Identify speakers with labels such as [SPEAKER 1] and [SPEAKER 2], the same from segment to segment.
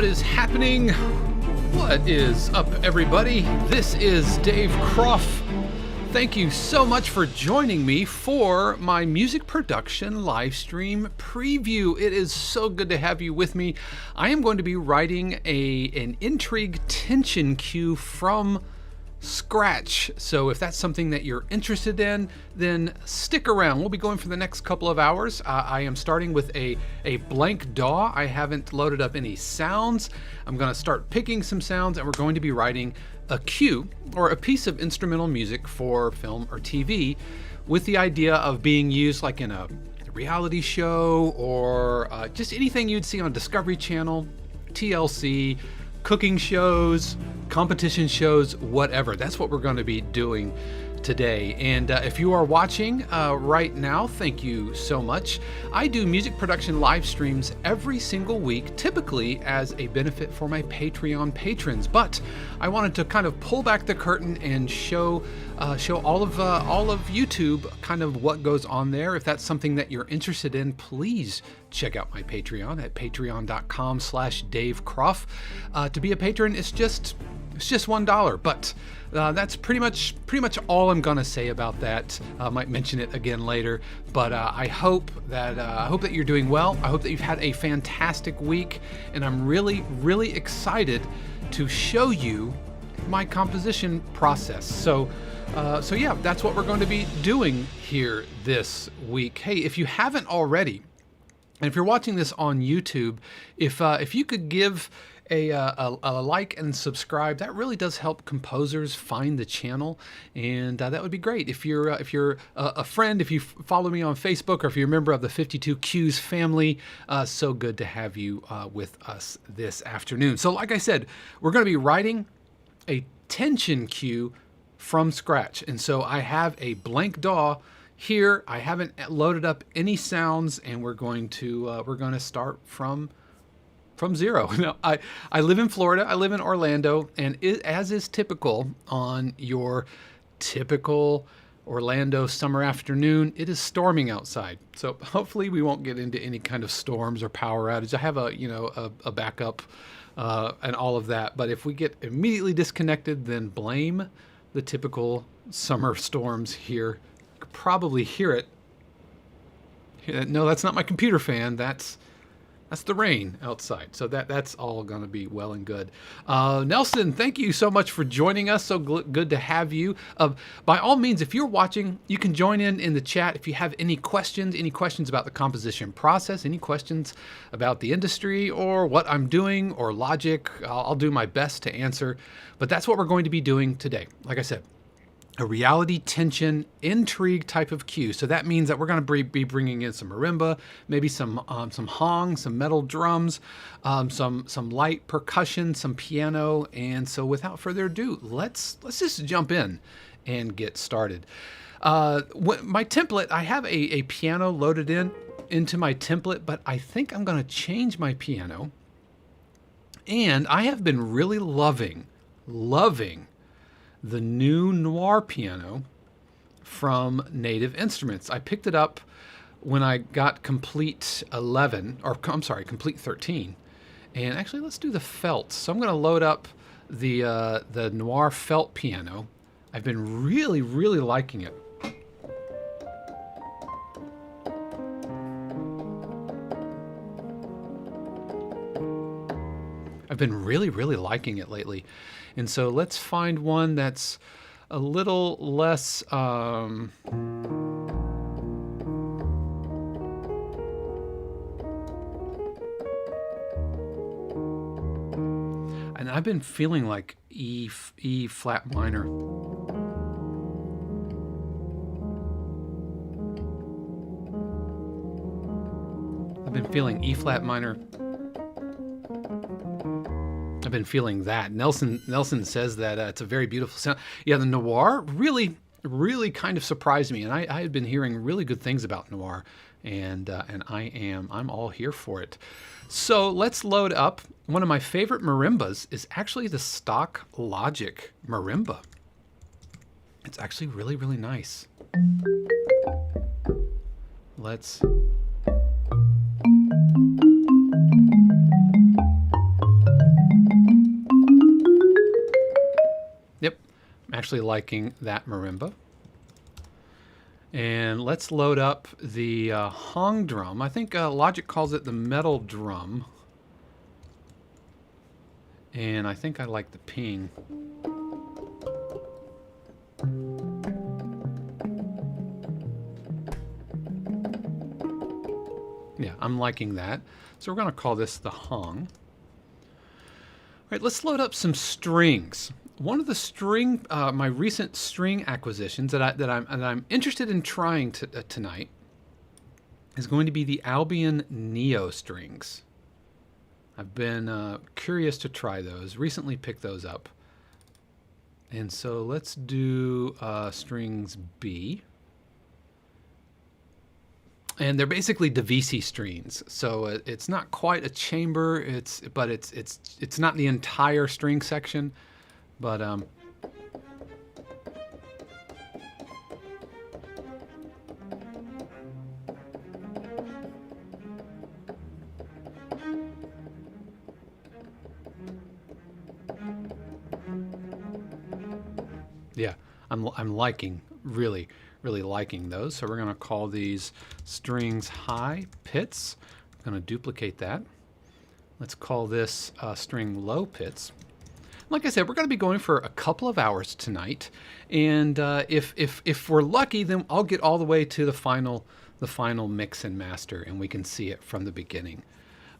[SPEAKER 1] What is happening? What is up, everybody? This is Dave Croft. Thank you so much for joining me for my music production live stream preview. It is so good to have you with me. I am going to be writing an intrigue tension cue from scratch. So if that's something that you're interested in, then stick around. We'll be going for the next couple of hours. I am starting with a blank DAW. I haven't loaded up any sounds. I'm going to start picking some sounds, and we're going to be writing a cue or a piece of instrumental music for film or TV with the idea of being used like in a reality show or just anything you'd see on Discovery Channel, TLC, cooking shows, competition shows, whatever. That's what we're going to be doing today. And if you are watching right now, thank you so much. I do music production live streams every single week, typically as a benefit for my Patreon patrons. But I wanted to kind of pull back the curtain and show all of YouTube kind of what goes on there. If that's something that you're interested in, please check out my Patreon at patreon.com/Dave Croft. To be a patron, it's just $1, but that's pretty much all I'm gonna say about that. I might mention it again later, but I hope that you're doing well. I hope that you've had a fantastic week, and I'm really excited to show you my composition process. So yeah, that's what we're going to be doing here this week. Hey, if you haven't already, and if you're watching this on YouTube, if you could give a like and subscribe, that really does help composers find the channel, and that would be great. If you're a friend, if you follow me on Facebook, or if you're a member of the 52 Cues family, so good to have you with us this afternoon. So like I said, we're going to be writing a tension cue from scratch, and so I have a blank DAW here. I haven't loaded up any sounds, and we're going to start from zero. Now, I live in Florida. I live in Orlando, and as is typical on your typical Orlando summer afternoon, it is storming outside. So hopefully we won't get into any kind of storms or power outage. I have a backup and all of that. But if we get immediately disconnected, then blame the typical summer storms here. You could probably hear it. No, that's not my computer fan. That's the rain outside. So that's all going to be well and good. Nelson, thank you so much for joining us. So good to have you. By all means, if you're watching, you can join in the chat. If you have any questions about the composition process, any questions about the industry or what I'm doing or Logic, I'll do my best to answer. But that's what we're going to be doing today. Like I said, a reality tension intrigue type of cue. So that means that we're going to be bringing in some marimba, maybe some hong, some metal drums, some light percussion, some piano. And so without further ado, let's just jump in and get started. My template, I have a piano loaded into my template, but I think I'm going to change my piano. And I have been really loving the new Noir piano from Native Instruments. I picked it up when I got Complete 13. And actually, let's do the felt. So I'm going to load up the Noir felt piano. I've been really liking it. I've been really liking it lately. And so let's find one that's a little less and I've been feeling like E flat minor. I've been feeling E flat minor. I've been feeling that. Nelson says that it's a very beautiful sound. Yeah, the Noir really kind of surprised me, and I had been hearing really good things about Noir, and I'm all here for it. So let's load up. One of my favorite marimbas is actually the stock Logic marimba. It's actually really nice. Let's... I'm actually liking that marimba. And let's load up the Hong drum. I think Logic calls it the metal drum. And I think I like the ping. Yeah, I'm liking that. So we're going to call this the Hong. All right, let's load up some strings. One of the string, my recent string acquisitions that I'm interested in trying tonight is going to be the Albion Neo strings. I've been curious to try those. Recently picked those up, and so let's do strings B. And they're basically Divisi strings, so it's not quite a chamber. But it's not the entire string section, but yeah, I'm liking really liking those. So we're going to call these strings high pits. I'm going to duplicate that. Let's call this string low pits. Like I said, we're going to be going for a couple of hours tonight, and if we're lucky, then I'll get all the way to the final mix and master, and we can see it from the beginning.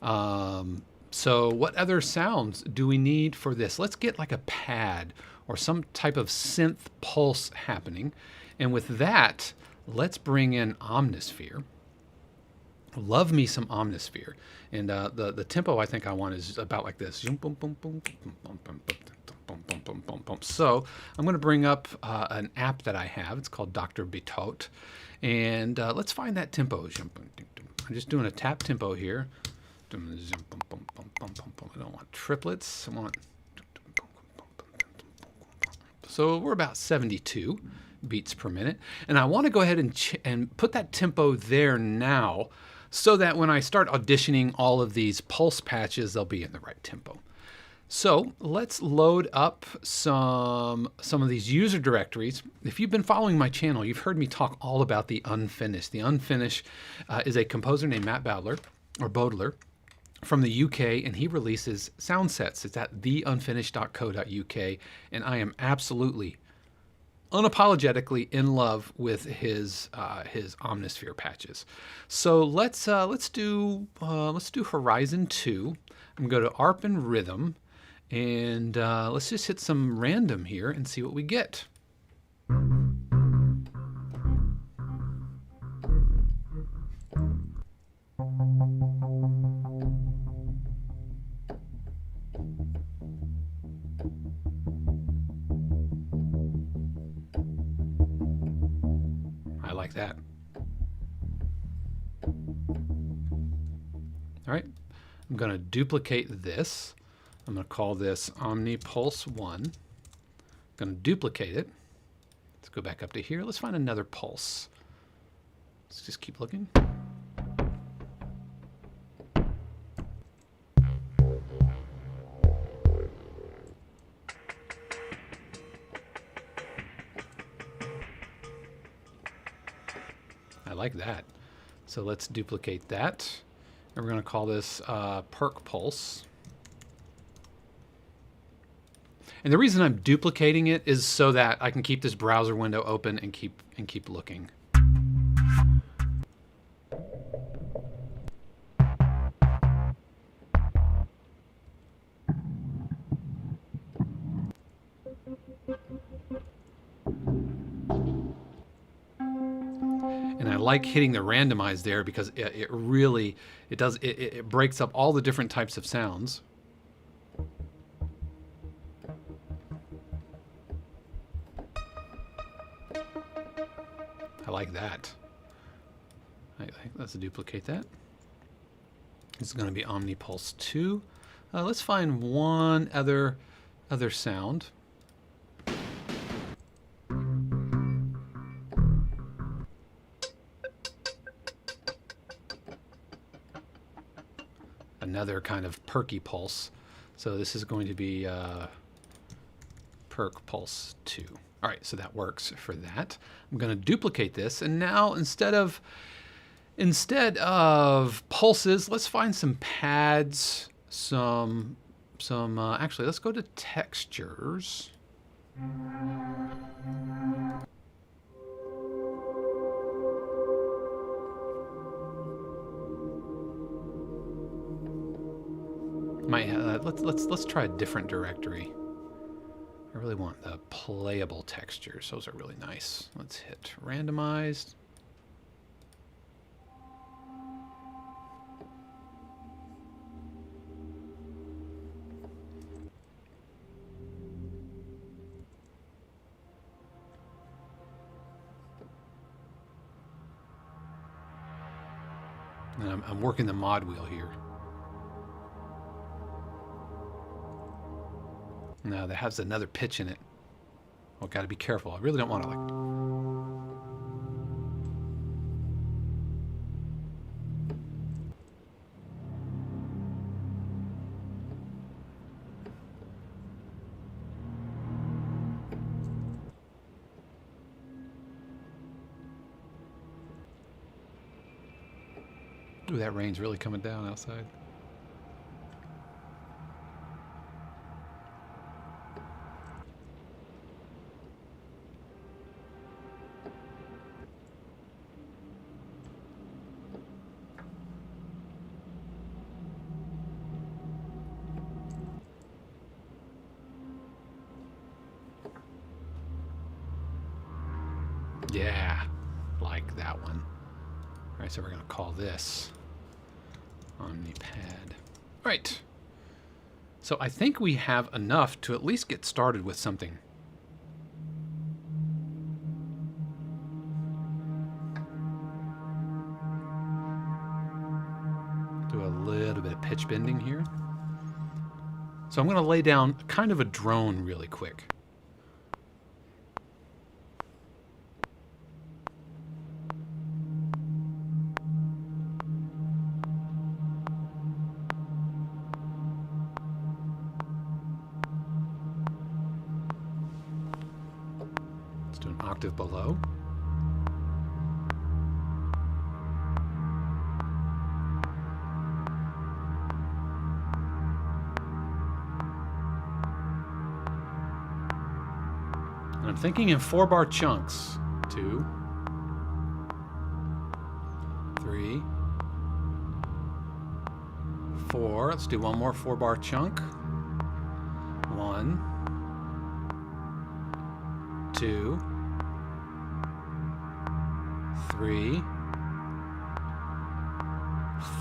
[SPEAKER 1] So what other sounds do we need for this? Let's get like a pad or some type of synth pulse happening. And with that, let's bring in Omnisphere. Love me some Omnisphere. And the tempo I think I want is about like this. So I'm going to bring up an app that I have. It's called Dr. Bitot. And let's find that tempo. I'm just doing a tap tempo here. I don't want triplets. I want... So we're about 72 beats per minute. And I want to go ahead and put that tempo there now so that when I start auditioning all of these pulse patches, they'll be in the right tempo. So let's load up some of these user directories. If you've been following my channel, you've heard me talk all about the Unfinished. The Unfinished is a composer named Matt Bodler from the UK, and he releases sound sets. It's at theunfinished.co.uk, and I am absolutely, unapologetically in love with his Omnisphere patches. So let's do Horizon 2. I'm gonna go to ARP and Rhythm, and let's just hit some random here and see what we get. I like that. All right, I'm going to duplicate this. I'm going to call this Omni Pulse 1. I'm going to duplicate it. Let's go back up to here. Let's find another pulse. Let's just keep looking. I like that. So let's duplicate that. And we're going to call this Perk Pulse. And the reason I'm duplicating it is so that I can keep this browser window open and keep looking. And I like hitting the randomize there because it really breaks up all the different types of sounds. I like that. Let's duplicate that. This is going to be Omni Pulse 2. Let's find one other sound. Another kind of perky pulse. So this is going to be perk pulse 2. All right, so that works for that. I'm going to duplicate this, and now instead of pulses, let's find some pads, actually, let's go to textures. Let's try a different directory. I really want the playable textures. Those are really nice. Let's hit randomized. And I'm working the mod wheel here. No, that has another pitch in it. Oh, got to be careful. I really don't want to Ooh, that rain's really coming down outside. Yeah, like that one. All right, so we're going to call this OmniPad. All right. So I think we have enough to at least get started with something. Do a little bit of pitch bending here. So I'm going to lay down kind of a drone really quick. Octave below. And I'm thinking in 4-bar chunks. 2, 3, 4. Let's do one more 4-bar chunk. 1, 2, 3,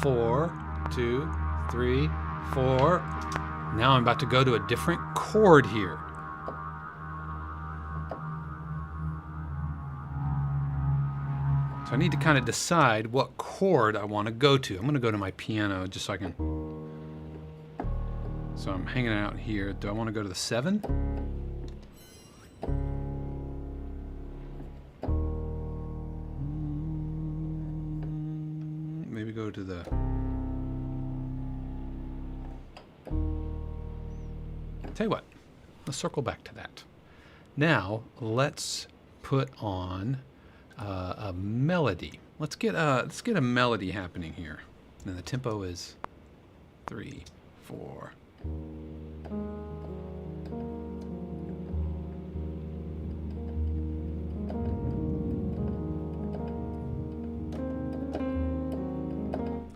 [SPEAKER 1] 4, 2, 3, 4. Now I'm about to go to a different chord here. So I need to kind of decide what chord I want to go to. I'm going to go to my piano just so I can. So I'm hanging out here. Do I want to go to the 7? Maybe go to the. Tell you what, let's circle back to that. Now let's put on a melody. Let's get a melody happening here. And the tempo is 3, 4.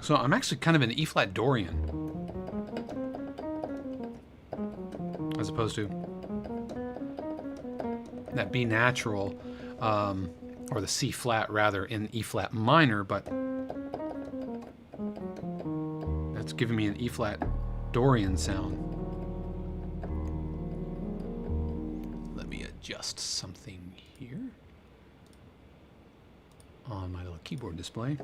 [SPEAKER 1] So I'm actually kind of in E-flat Dorian, as opposed to that B natural, or the C flat rather, in E-flat minor, but that's giving me an E-flat Dorian sound. Let me adjust something here on my little keyboard display.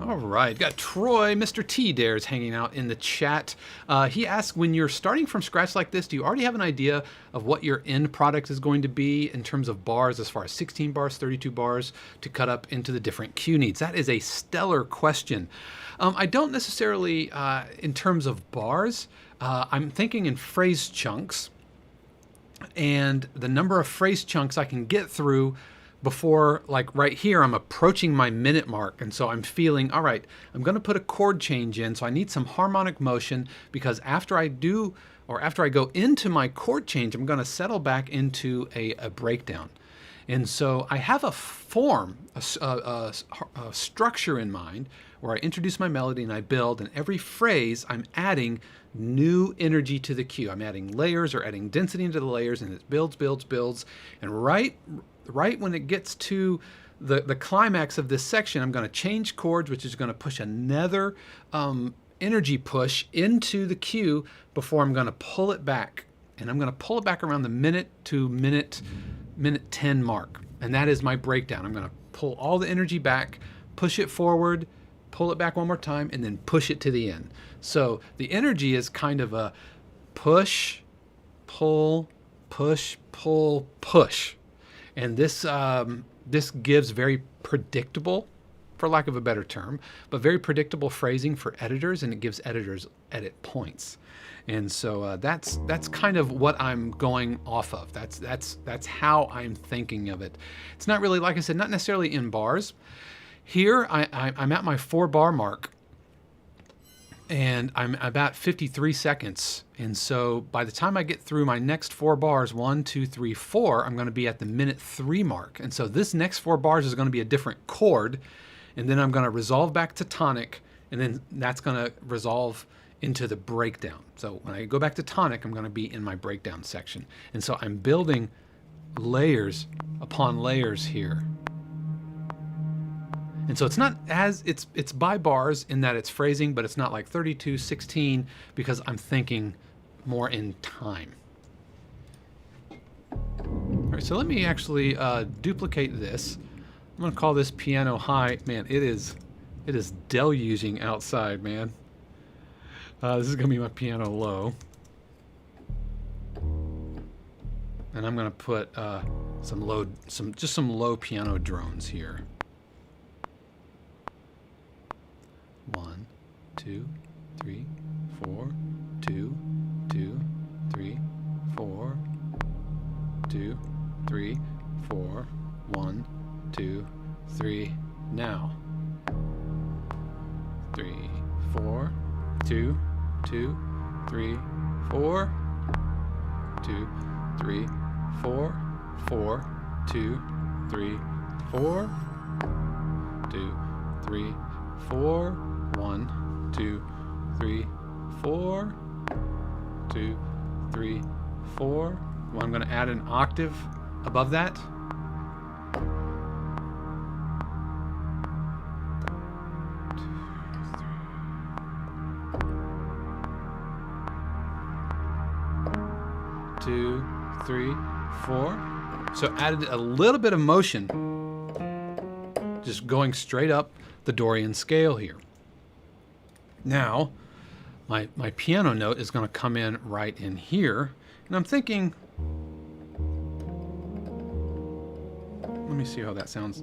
[SPEAKER 1] All right, got Troy, Mr. T Dares hanging out in the chat. He asked, when you're starting from scratch like this, do you already have an idea of what your end product is going to be in terms of bars, as far as 16 bars, 32 bars, to cut up into the different cue needs? That is a stellar question. I don't necessarily, in terms of bars, I'm thinking in phrase chunks, and the number of phrase chunks I can get through before, like right here, I'm approaching my minute mark. And so I'm feeling, all right, I'm going to put a chord change in. So I need some harmonic motion, because after I do, or after I go into my chord change, I'm going to settle back into a breakdown. And so I have a form, a structure in mind where I introduce my melody and I build, and every phrase I'm adding new energy to the cue. I'm adding layers or adding density into the layers, and it builds, builds, builds. And right when it gets to the climax of this section, I'm going to change chords, which is going to push another energy push into the cue before I'm going to pull it back. And I'm going to pull it back around the minute to minute 10 mark. And that is my breakdown. I'm going to pull all the energy back, push it forward, pull it back one more time, and then push it to the end. So the energy is kind of a push, pull, push, pull, push. And this gives very predictable, for lack of a better term, but very predictable phrasing for editors, and it gives editors edit points. And so that's kind of what I'm going off of. That's how I'm thinking of it. It's not really, like I said, not necessarily in bars. Here I'm at my 4-bar mark, and I'm about 53 seconds. And so by the time I get through my next 4 bars, 1, 2, 3, 4, I'm going to be at the minute 3 mark. And so this next 4 bars is going to be a different chord, and then I'm going to resolve back to tonic, and then that's going to resolve into the breakdown. So when I go back to tonic, I'm going to be in my breakdown section. And so I'm building layers upon layers here. And so it's not as, it's by bars in that it's phrasing, but it's not like 32, 16, because I'm thinking more in time. All right, so let me actually duplicate this. I'm gonna call this piano high. Man, it is deluging outside, man. This is gonna be my piano low. And I'm gonna put just some low piano drones here. 1, 2, 3, 4, 2, 2, 3, 4, 2, 3, 4, 1, 2, 3, now. 3, 4, 2, 2, 3, 4, 2, 3, 4, 4, 2, 3, 4, 2, 3, 4, 1, 2, 3, 4, 2, 3, 4. Well, I'm going to add an octave above that. Two, 3, 4. So added a little bit of motion, just going straight up the Dorian scale here. Now, my piano note is going to come in right in here, and I'm thinking, let me see how that sounds.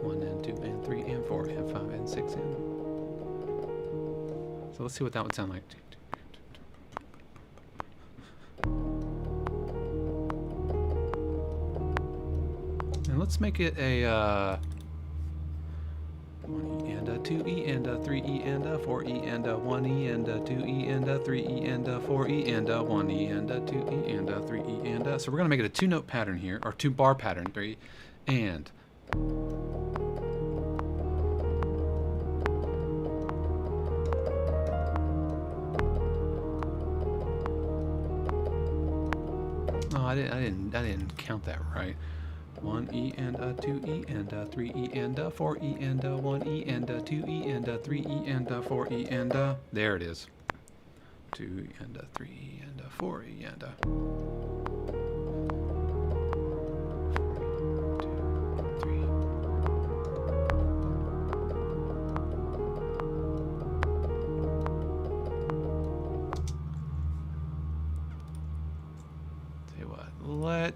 [SPEAKER 1] 1 and 2 and 3 and 4 and 5 and 6 and. So let's see what that would sound like. And let's make it a 1E and a 2E and a 3E and a 4E and a 1E and a 2E and a 3E and a 4E and a 1E and a 2E and a 3E and a. So we're going to make it a 2-note pattern here, or 2-bar pattern. 3 and. Oh, I didn't count that right. 1E and a 2E and a 3E and a 4E and a 1E and a 2E and a 3E and a 4E and a. There it is. 2 and a 3E and a 4E and a. 2,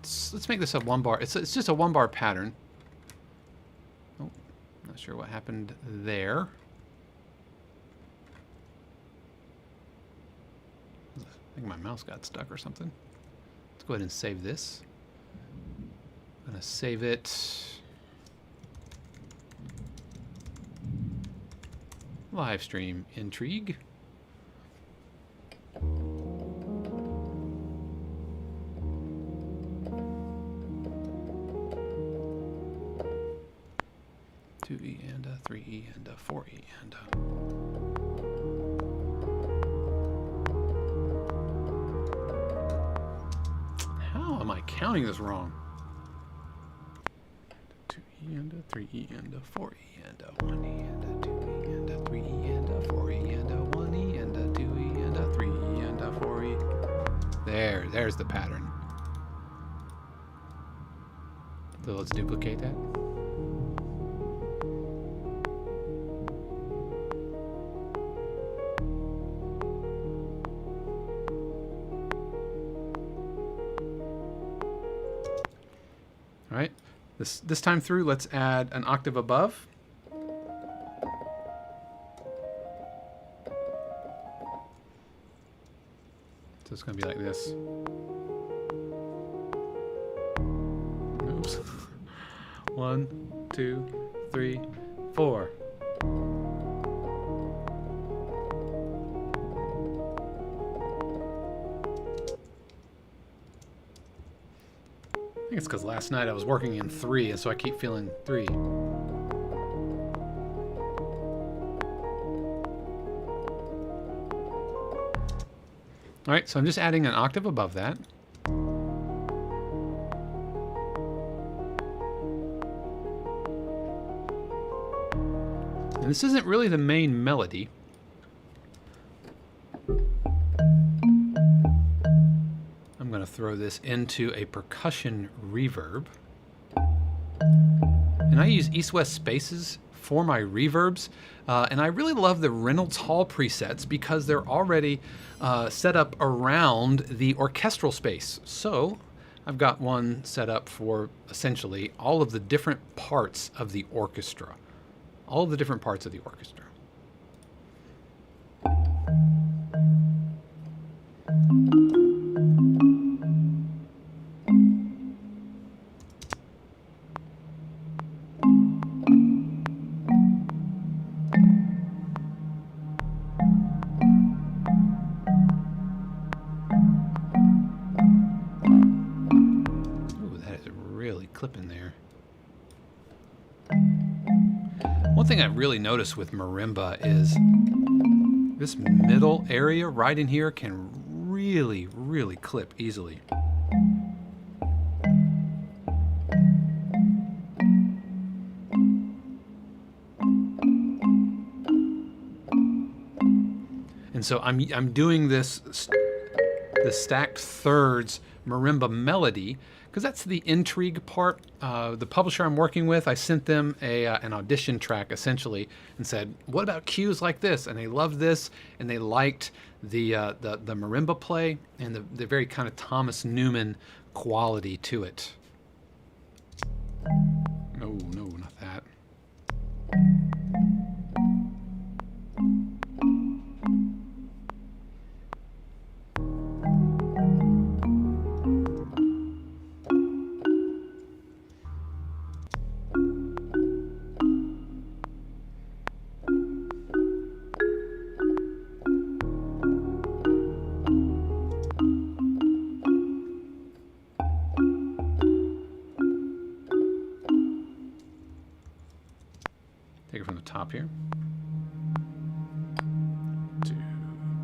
[SPEAKER 1] let's make this a 1 bar. It's just a 1 bar pattern. Oh, not sure what happened there. I think my mouse got stuck or something. Let's go ahead and save this. I'm gonna save it. Livestream intrigue. Two E and a 3E and a 4E and a. How am I counting this wrong? 2E and a 3E and a 4E and a 1E and a 2E and a 3E and a 4E and a 1E and a 2E and a 3E and a 4E. There's the pattern. So let's duplicate that. All right, this time through, let's add an octave above. So it's going to be like this. Oops. 1, 2, 3, 4. I think it's because last night I was working in 3, and so I keep feeling 3. All right, so I'm just adding an octave above that. And this isn't really the main melody. I'm going to throw this into a percussion reverb. And I use east-west spaces for my reverbs. And I really love the Reynolds Hall presets because they're already set up around the orchestral space. So I've got one set up for essentially all of the different parts of the orchestra. All of the different parts of the orchestra. Clipping there. One thing I really noticed with marimba is this middle area right in here can really, really clip easily. And so I'm doing this the stacked thirds marimba melody because that's the intrigue part. The publisher I'm working with, I sent them an audition track essentially and said, what about cues like this? And they loved this, and they liked the marimba play and the very kind of Thomas Newman quality to it. No, not that. Take it from the top here. 2,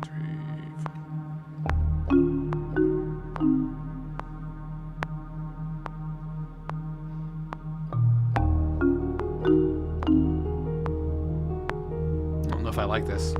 [SPEAKER 1] 3, 4. I don't know if I like this.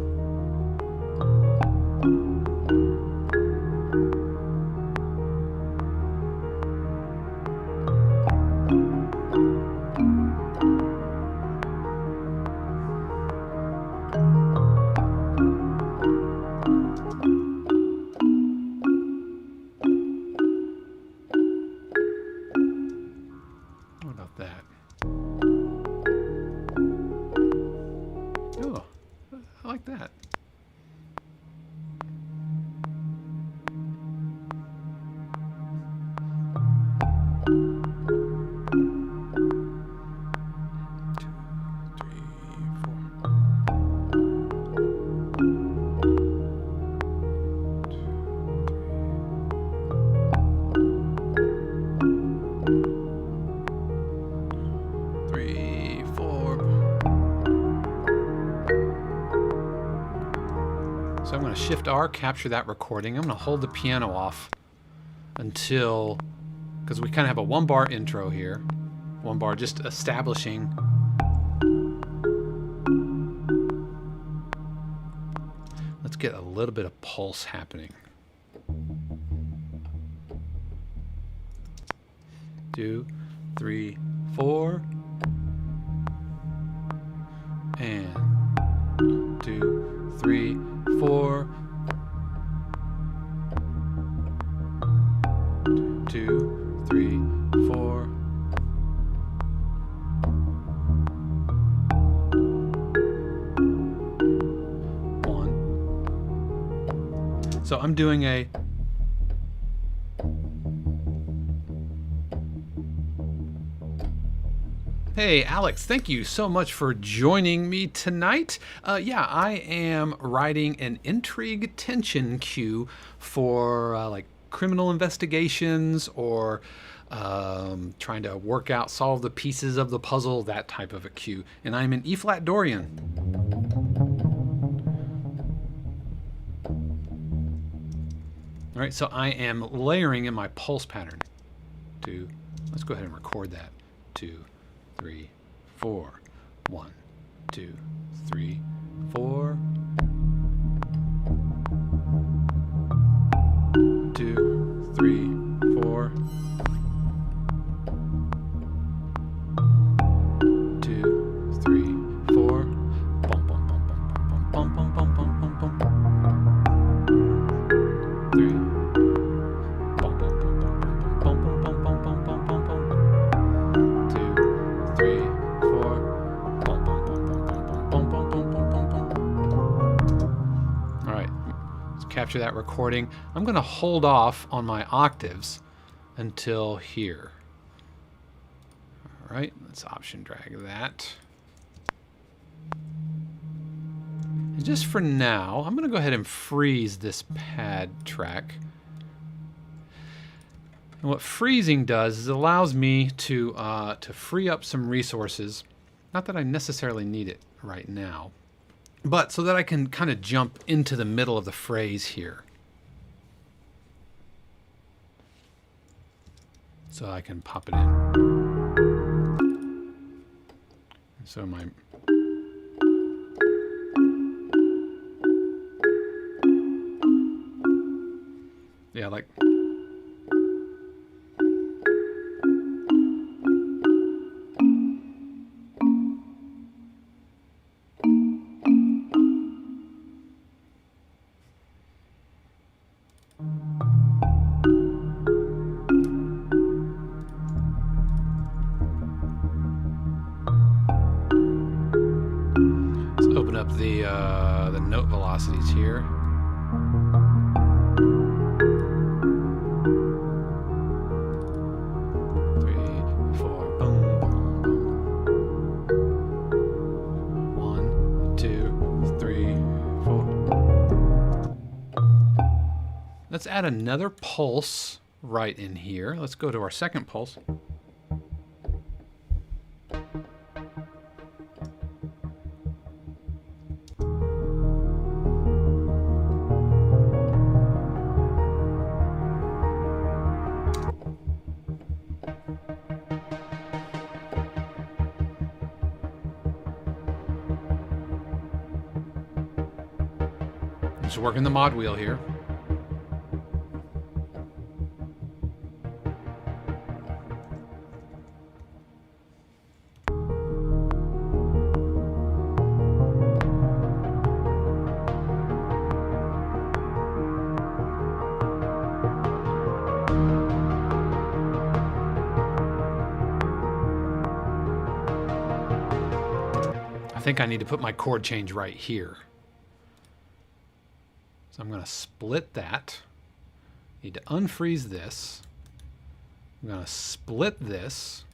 [SPEAKER 1] So I'm going to Shift R, capture that recording. I'm going to hold the piano off until, because we kind of have a 1-bar intro here. 1 bar just establishing. Let's get a little bit of pulse happening. 2, 3, 4. And 2, 3, 4. 2, 3, 4. So I'm doing a Hey Alex, thank you so much for joining me tonight. Yeah, I am writing an intrigue tension cue for like criminal investigations or trying to work out, solve the pieces of the puzzle, that type of a cue. And I'm in E-flat Dorian. All right, so I am layering in my pulse pattern. Let's go ahead and record that. 2, 3, 4. 1, 2, 3, 4. 2, 3, 4. 2, 3, 4. Bum bum bum bum bum bum bum bum bum bum. 3. Bum bum bum bum bum bum bum bum bum bum bum. 2, 3, 4. Bum bum bum bum bum bum bum bum bum. All right, let's capture that recording. I'm going to hold off on my octaves until here. All right, let's option drag that. And just for now, I'm going to go ahead and freeze this pad track. And what freezing does is it allows me to free up some resources. Not that I necessarily need it right now, but so that I can kind of jump into the middle of the phrase here. So I can pop it in. And so my yeah, like let's open up the note velocities here. Let's add another pulse right in here. Let's go to our second pulse. Just working the mod wheel here. I think I need to put my chord change right here. So I'm going to split that. Need to unfreeze this. I'm going to split this.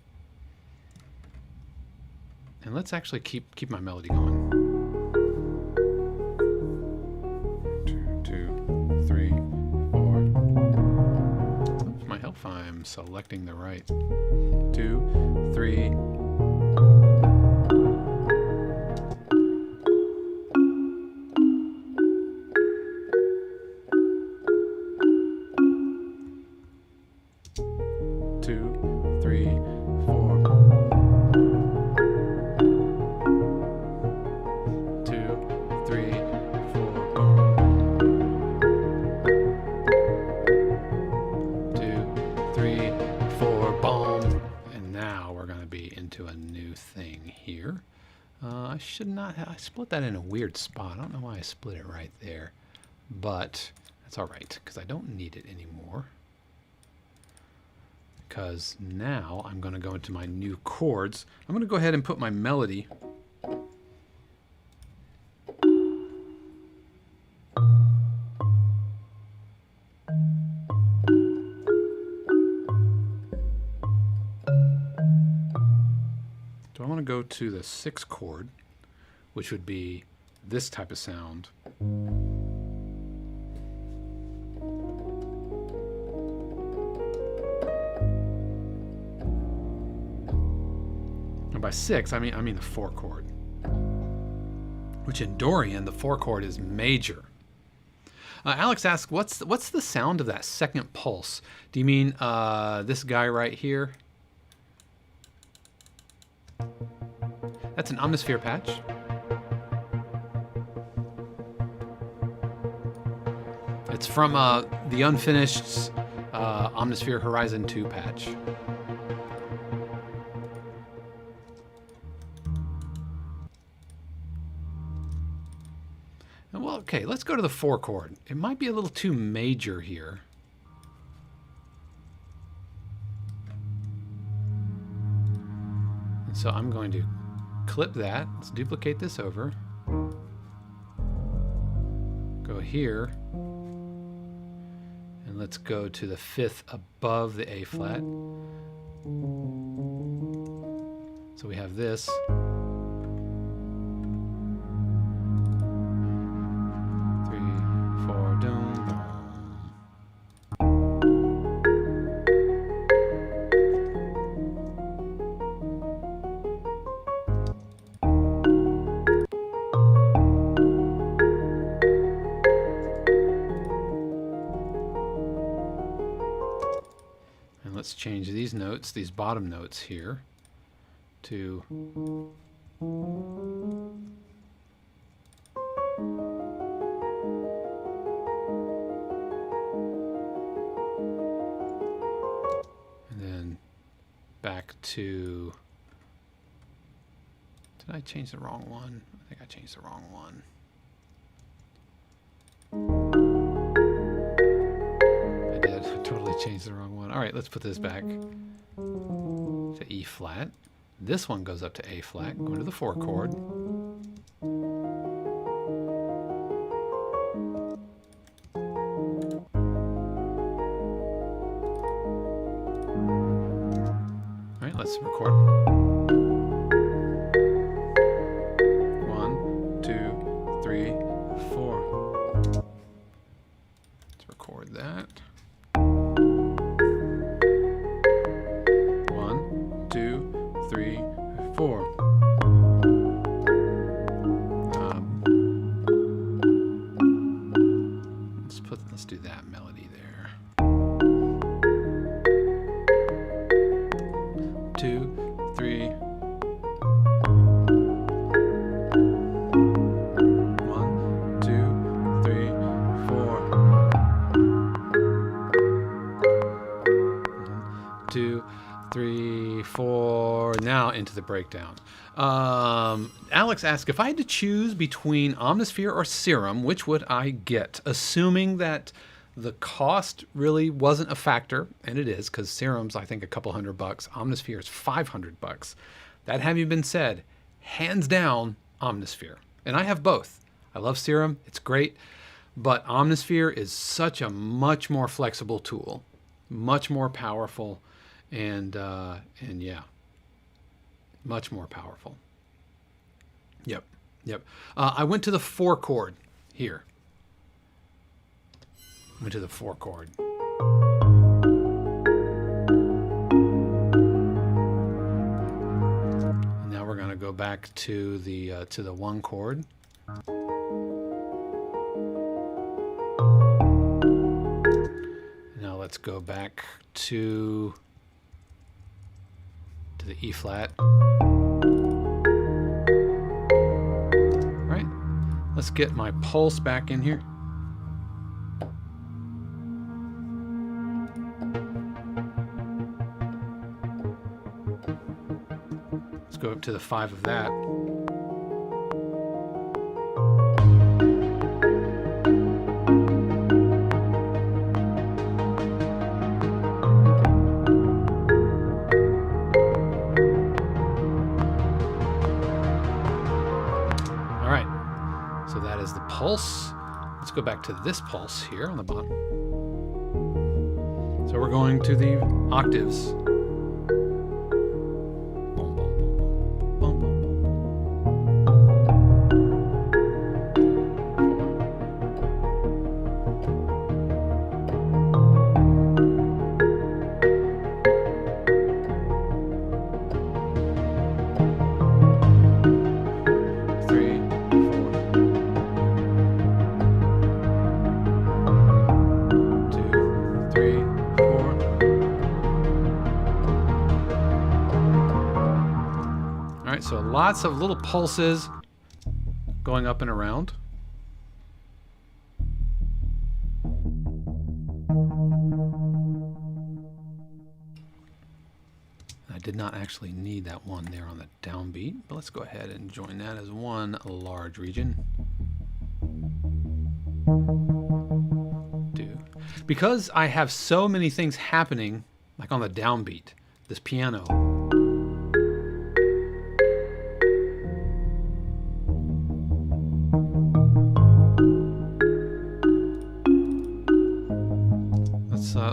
[SPEAKER 1] And let's actually keep my melody going. 2, 3, 4. Oops, might help if I'm selecting the right. 2, 3. I should not have. I split that in a weird spot. I don't know why I split it right there. But that's all right, because I don't need it anymore. Because now I'm going to go into my new chords. I'm going to go ahead and put my melody. So I want to go to the 6th chord, which would be this type of sound. And by 6, I mean the 4 chord, which in Dorian, the 4 chord is major. Alex asks, what's the sound of that second pulse? Do you mean this guy right here? That's an Omnisphere patch. It's from the unfinished Omnisphere Horizon 2 patch. And well, okay, let's go to the 4 chord. It might be a little too major here. And so I'm going to clip that. Let's duplicate this over. Go here. And let's go to the 5th above the A flat. So we have this. 3, 4, dum, dum. Let's change these notes, these bottom notes here, to and then back to, did I change the wrong one? I think I changed the wrong one. Totally changed the wrong one. All right, let's put this back to E flat. This one goes up to A flat, going to the 4 chord. All right, let's record. 1, 2, 3, 4. Let's record that. 1, 2, 3, 4. Let's do that melody there. 2, 3. 1, 2, 3, 4. 1, 2, 3, 4. Now into the breakdown. Alex asked, if I had to choose between Omnisphere or Serum, which would I get? Assuming that the cost really wasn't a factor, and it is, because Serum's I think a couple $100. Omnisphere is $500. That having been said, hands down, Omnisphere. And I have both. I love Serum, it's great, but Omnisphere is such a much more flexible tool, much more powerful, and yeah, much more powerful. Yep. I went to the 4 chord here. Went to the 4 chord. And now we're going to go back to the 1 chord. Now let's go back to the E flat. All right, let's get my pulse back in here. Let's go up to the 5 of that. pulse. Let's go back to this pulse here on the bottom. So we're going to the octaves. So lots of little pulses going up and around. I did not actually need that one there on the downbeat, but let's go ahead and join that as one large region. Because I have so many things happening, like on the downbeat, this piano.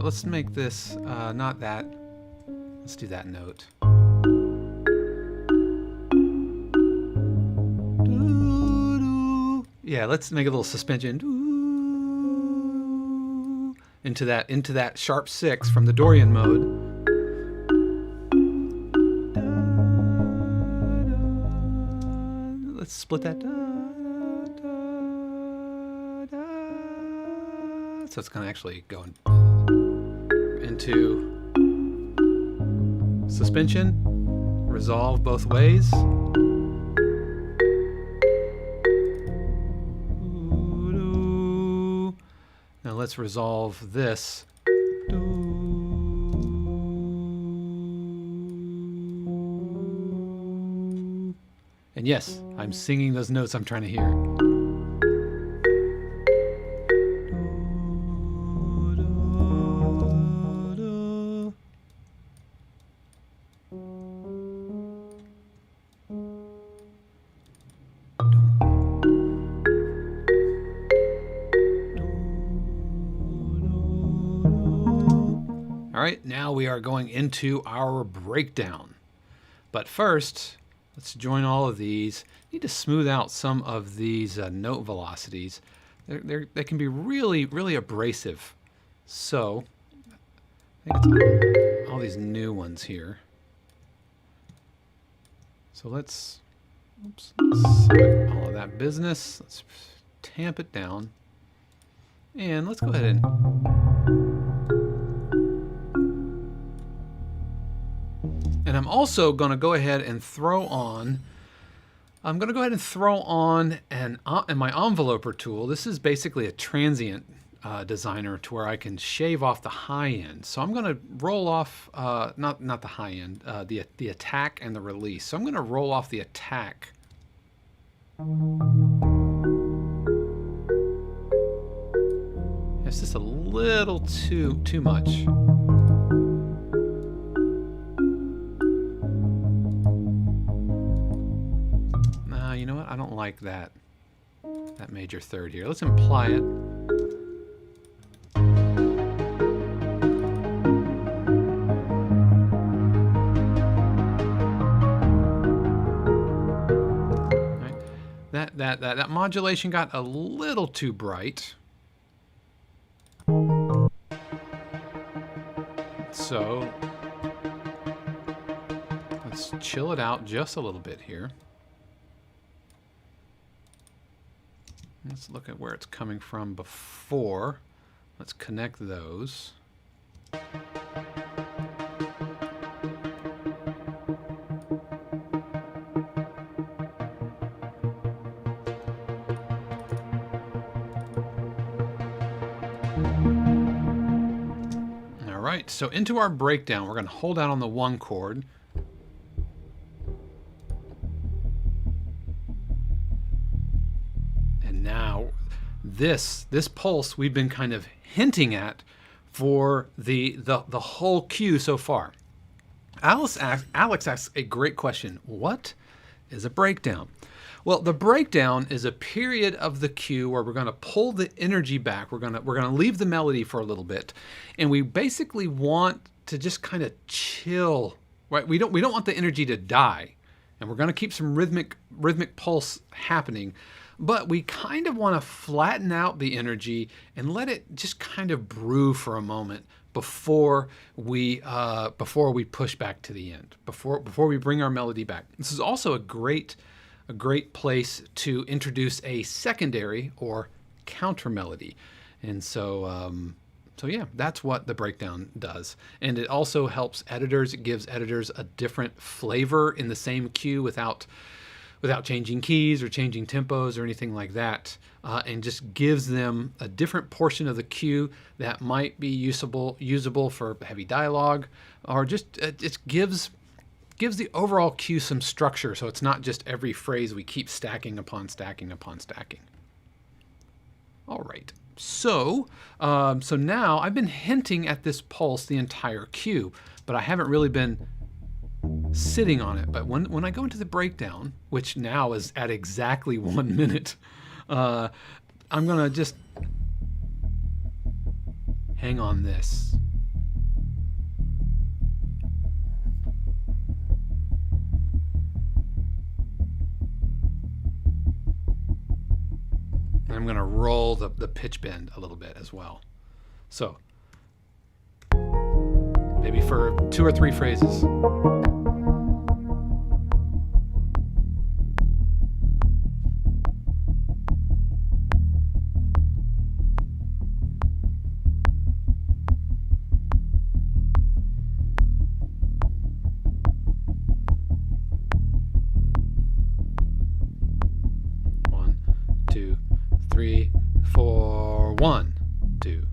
[SPEAKER 1] Let's make this not that. Let's do that note. Yeah, let's make a little suspension into that sharp 6 from the Dorian mode. Let's split that. So it's going to actually go into suspension, resolve both ways. Now let's resolve this. And yes, I'm singing those notes I'm trying to hear. All right, now we are going into our breakdown. But first, let's join all of these. Need to smooth out some of these note velocities. They can be really, really abrasive. So, I think it's all these new ones here. So let's select all of that business. Let's tamp it down. And let's go ahead and I'm also going to go ahead and throw on my enveloper tool. This is basically a transient designer to where I can shave off the high end. So I'm going to roll off, not the high end, the attack and the release. So I'm going to roll off the attack. It's just a little too much. You know what? I don't like that major third here. Let's imply it. Right. That modulation got a little too bright. So let's chill it out just a little bit here. Let's look at where it's coming from before. Let's connect those. All right, so into our breakdown, we're going to hold out on the 1 chord. Now, this pulse we've been kind of hinting at for the whole cue so far. Alex asks a great question. What is a breakdown? Well, the breakdown is a period of the cue where we're going to pull the energy back. We're going to leave the melody for a little bit, and we basically want to just kind of chill. Right? We don't want the energy to die, and we're going to keep some rhythmic pulse happening, but we kind of want to flatten out the energy and let it just kind of brew for a moment before we push back to the end, before we bring our melody back. This is also a great place to introduce a secondary or counter melody, and so yeah, that's what the breakdown does. And it also helps editors. It gives editors a different flavor in the same cue without changing keys or changing tempos or anything like that, and just gives them a different portion of the cue that might be usable for heavy dialogue, or just it gives the overall cue some structure, so it's not just every phrase we keep stacking upon stacking upon stacking. All right. So now I've been hinting at this pulse the entire cue, but I haven't really been sitting on it. But when I go into the breakdown, which now is at exactly 1 minute, I'm gonna just hang on this. And I'm going to roll the pitch bend a little bit as well. So maybe for 2 or 3 phrases. One, two,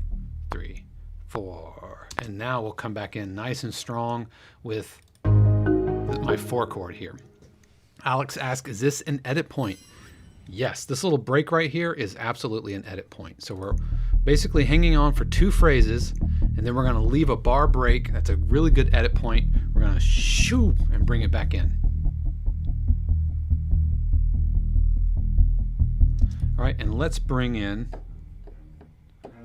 [SPEAKER 1] three, four. And now we'll come back in nice and strong with my 4 chord here. Alex asks, is this an edit point? Yes, this little break right here is absolutely an edit point. So we're basically hanging on for 2 phrases, and then we're going to leave a bar break. That's a really good edit point. We're going to shoo and bring it back in. All right, and let's bring in,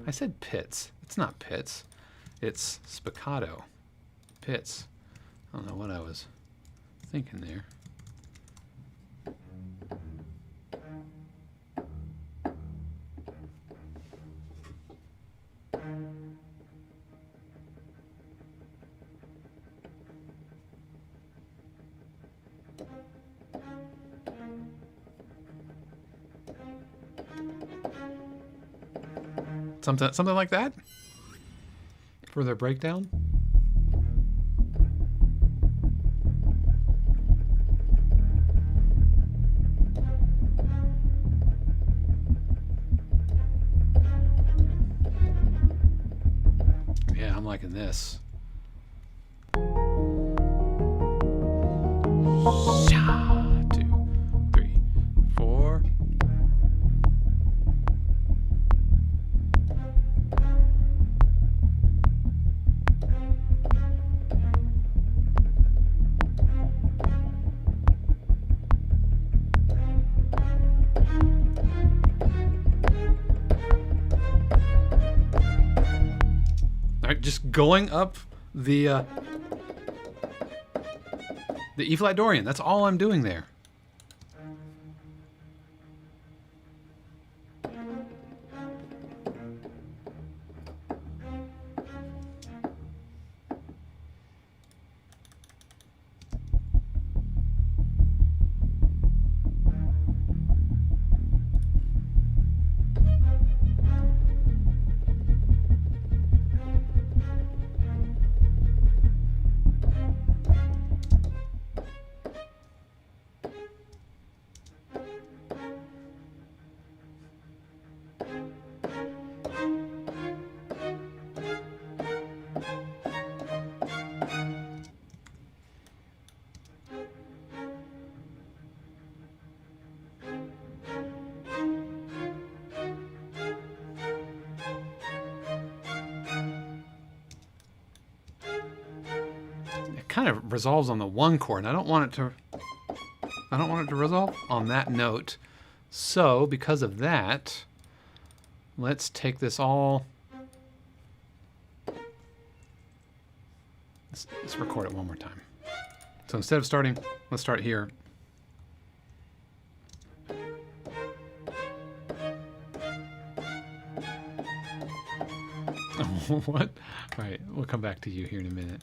[SPEAKER 1] I said pits. It's not pits. It's spiccato. Pits. I don't know what I was thinking there. Something like that for their breakdown. Yeah, I'm liking this. Just going up the E flat Dorian. That's all I'm doing there. Kind of resolves on the 1 chord, and I don't want it to I don't want it to resolve on that note. So because of that, let's take this all. Let's record it one more time. So instead of starting, let's start here. What? All right, we'll come back to you here in a minute.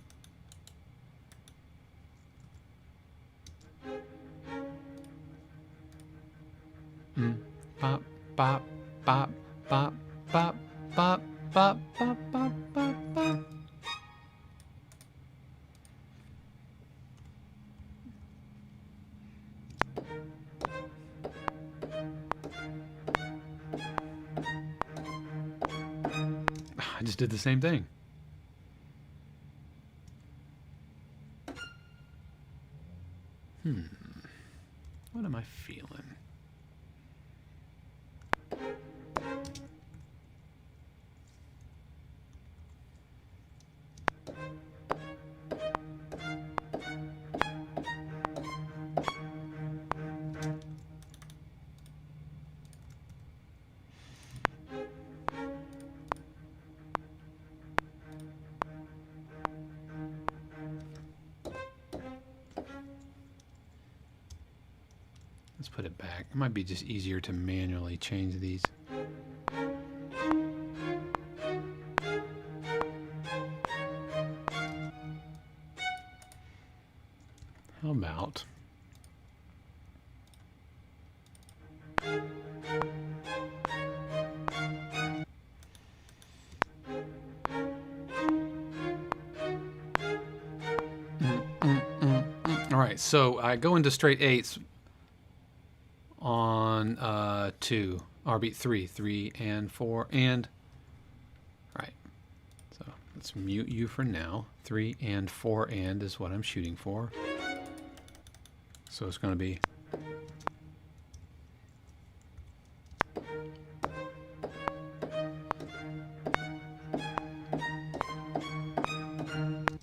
[SPEAKER 1] Bop, bop, bop, bop, bop, bop, bop, bop, bop, bop, bop. I just did the same thing. What am I feeling? Let's put it back. It might be just easier to manually change these. How about all right, so I go into straight eighths on 2, or beat 3 and 4 and right. So let's mute you for now. 3 and 4 and is what I'm shooting for. So it's going to be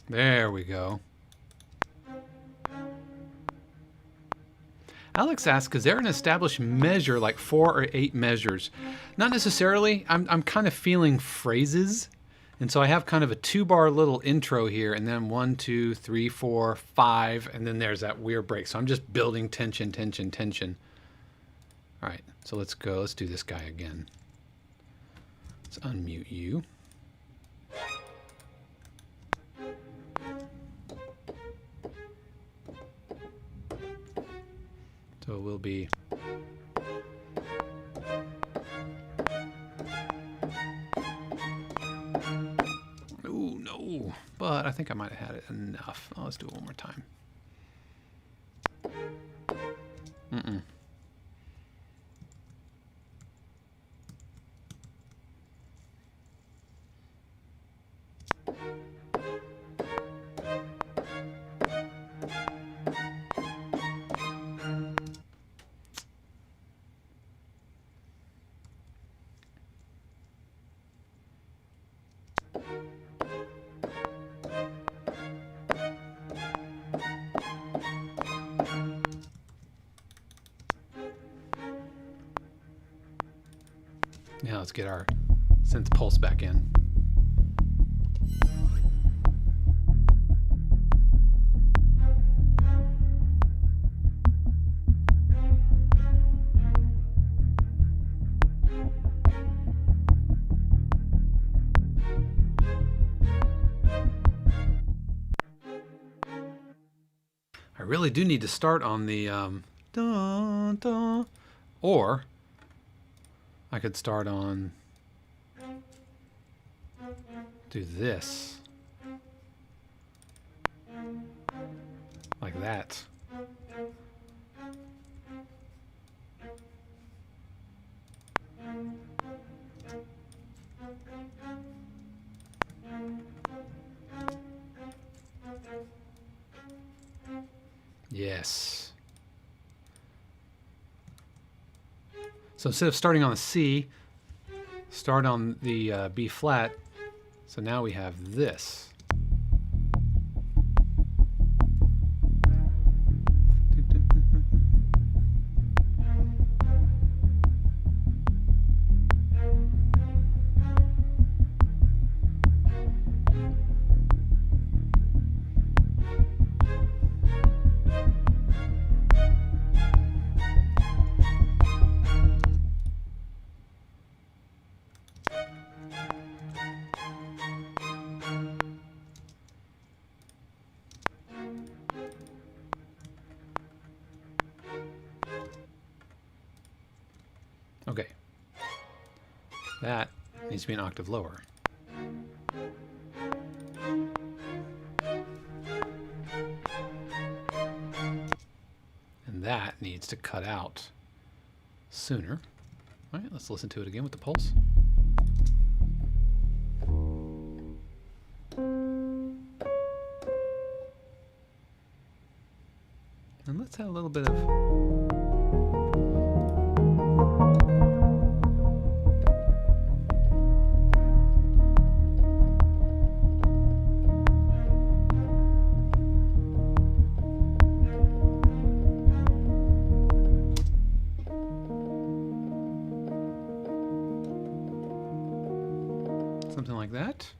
[SPEAKER 1] there we go. Alex asks, is there an established measure like 4 or 8 measures? Not necessarily. I'm kind of feeling phrases. And so I have kind of a 2-bar little intro here, and then 1, 2, 3, 4, 5, and then there's that weird break. So I'm just building tension, tension, tension. All right, so let's go. Let's do this guy again. Let's unmute you. So it will be ooh, no, but I think I might have had it enough. Oh, let's do it one more time. Now let's get our synth pulse back in. I really do need to start on the dun, dun, or I could start on, do this, like that. Yes. So instead of starting on the C, start on the B flat. So now we have this. Okay. That needs to be an octave lower. And that needs to cut out sooner. All right, let's listen to it again with the pulse. And let's have a little bit of... something like that.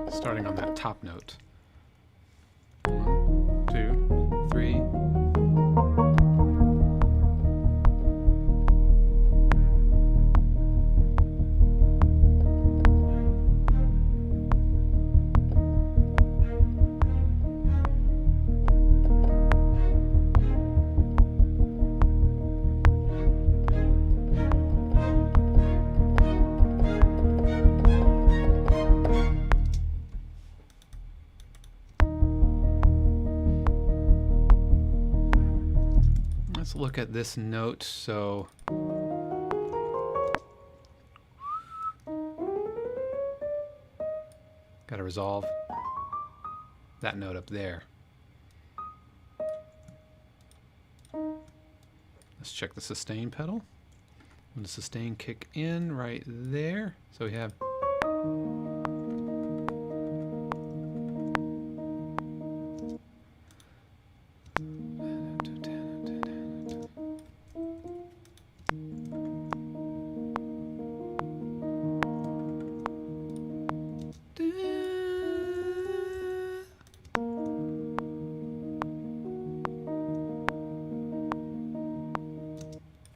[SPEAKER 1] Starting on that top note. 1, 2, 3. Let's look at this note. So got to resolve that note up there. Let's check the sustain pedal. When the sustain kick in right there. So we have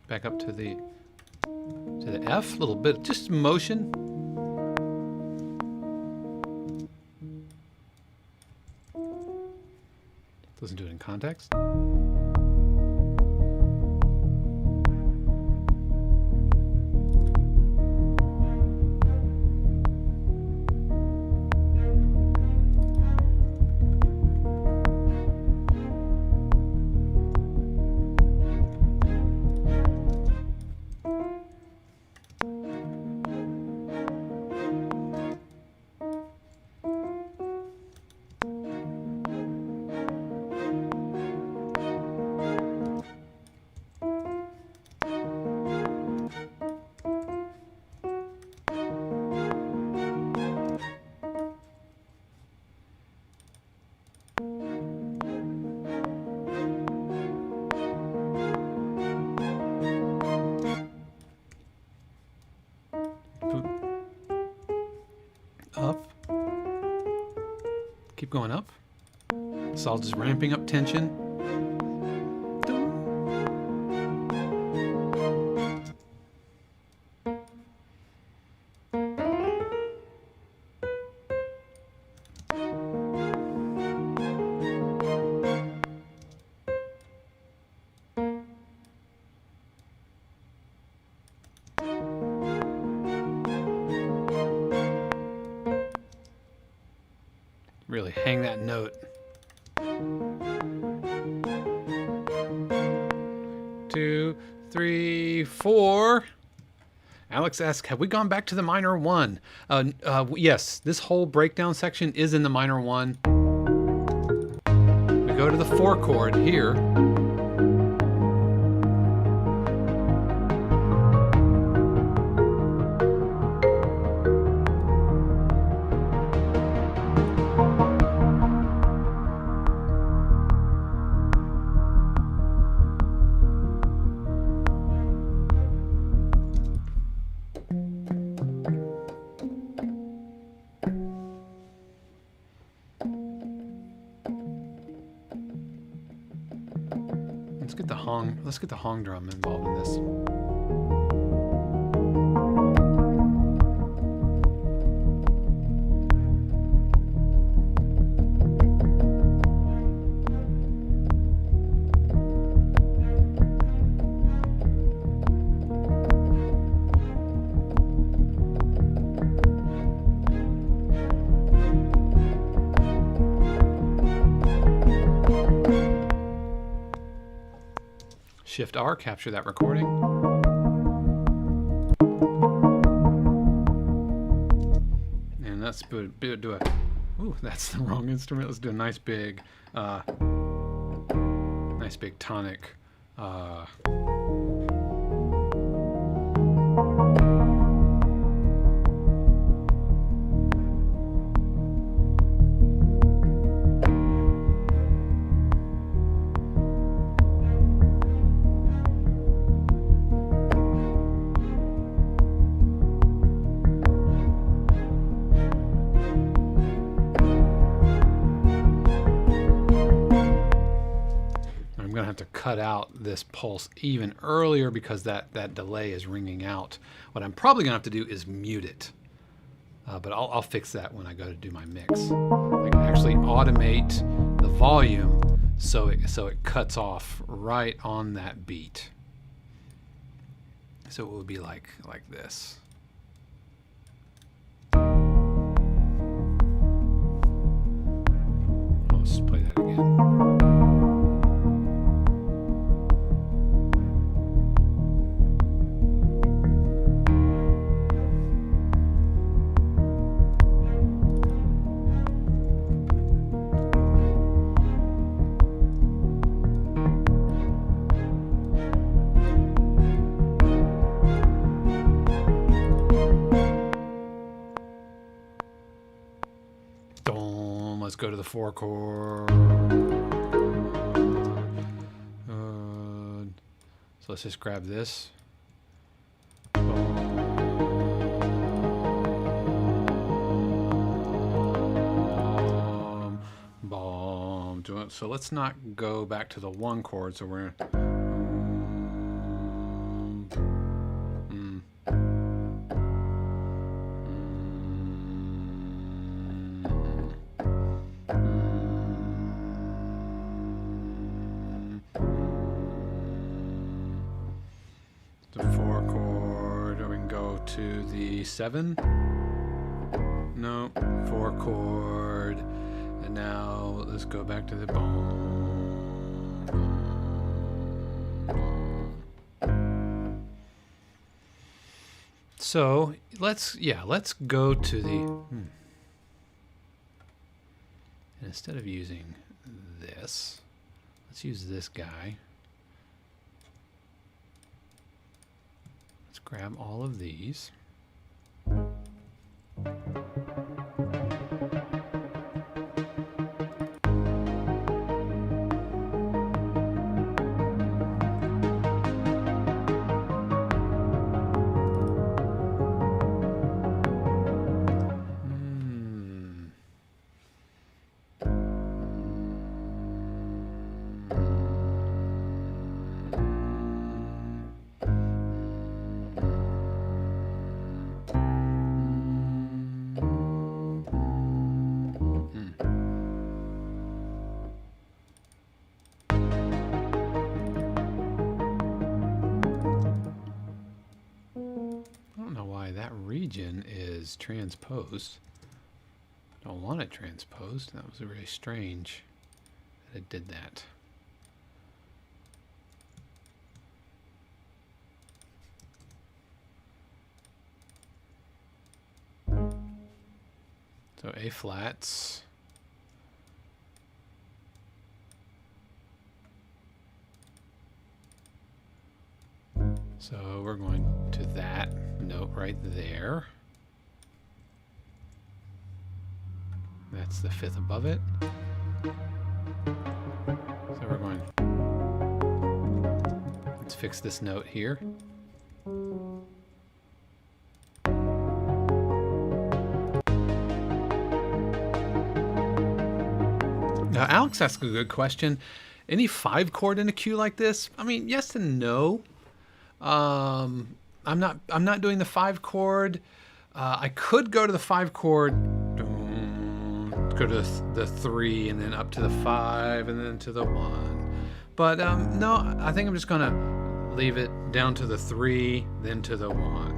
[SPEAKER 1] back up to the F, a little bit, just motion. Doesn't do it in context. Up. Keep going up. It's all just ramping up tension. Really hang that note. 2, 3, 4. Alex asks, have we gone back to the minor 1? Yes, this whole breakdown section is in the minor 1. We go to the 4 chord here. Let's get the hong drum involved in this. Shift R, capture that recording. And let's do a, ooh, that's the wrong instrument. Let's do a nice big tonic. To cut out this pulse even earlier because that delay is ringing out. What I'm probably gonna have to do is mute it, but I'll fix that when I go to do my mix. I can actually automate the volume so it cuts off right on that beat. So it will be like this. I'll just play that again. Let's go to the 4 chord. So let's just grab this. Boom. So let's not go back to the 1 chord. So we're the 4 chord, or we can go to the 7. No, 4 chord, and now let's go back to the boom. So let's go to the. And instead of using this, let's use this guy. Grab all of these. Region is transposed. Don't want it transposed. That was really strange that it did that. So A flats. So we're going to that note right there. That's the 5th above it. So we're going, let's fix this note here. Now, Alex asked a good question. Any 5-chord in a cue like this? I mean, yes and no. I'm not doing the 5-chord. I could go to the 5-chord, go to the 3, and then up to the 5, and then to the 1. But no, I think I'm just gonna leave it down to the 3, then to the 1.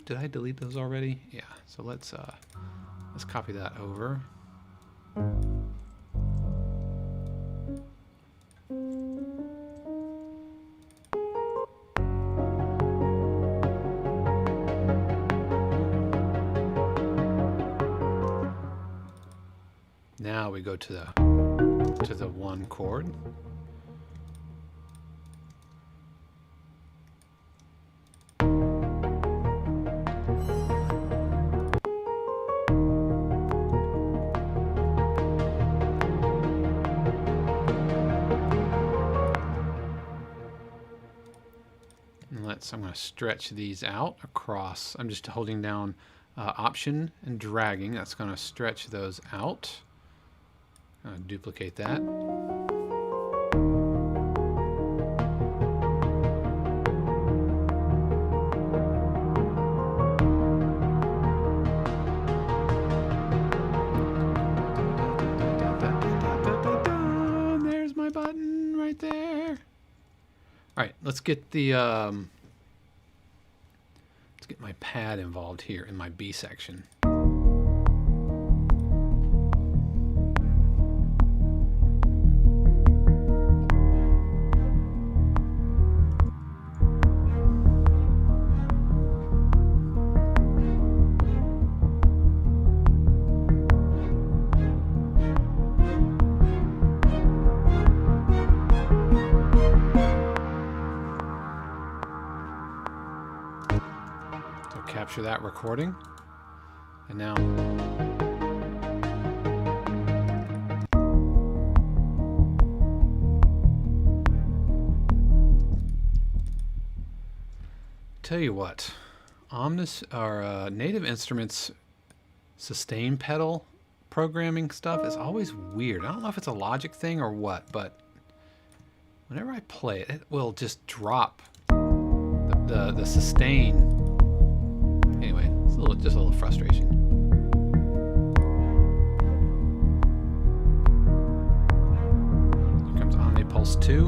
[SPEAKER 1] Did I delete those already? Yeah. So let's copy that over. Now we go to the 1 chord. I'm going to stretch these out across. I'm just holding down Option and dragging. That's going to stretch those out. I'm going to duplicate that. There's my button right there. All right, let's get the let's get my pad involved here in my B section. Capture that recording, and now tell you what, Native Instruments sustain pedal programming stuff is always weird. I don't know if it's a Logic thing or what, but whenever I play it, it will just drop the sustain. Anyway, it's just a little frustration. Here comes Omnipulse 2.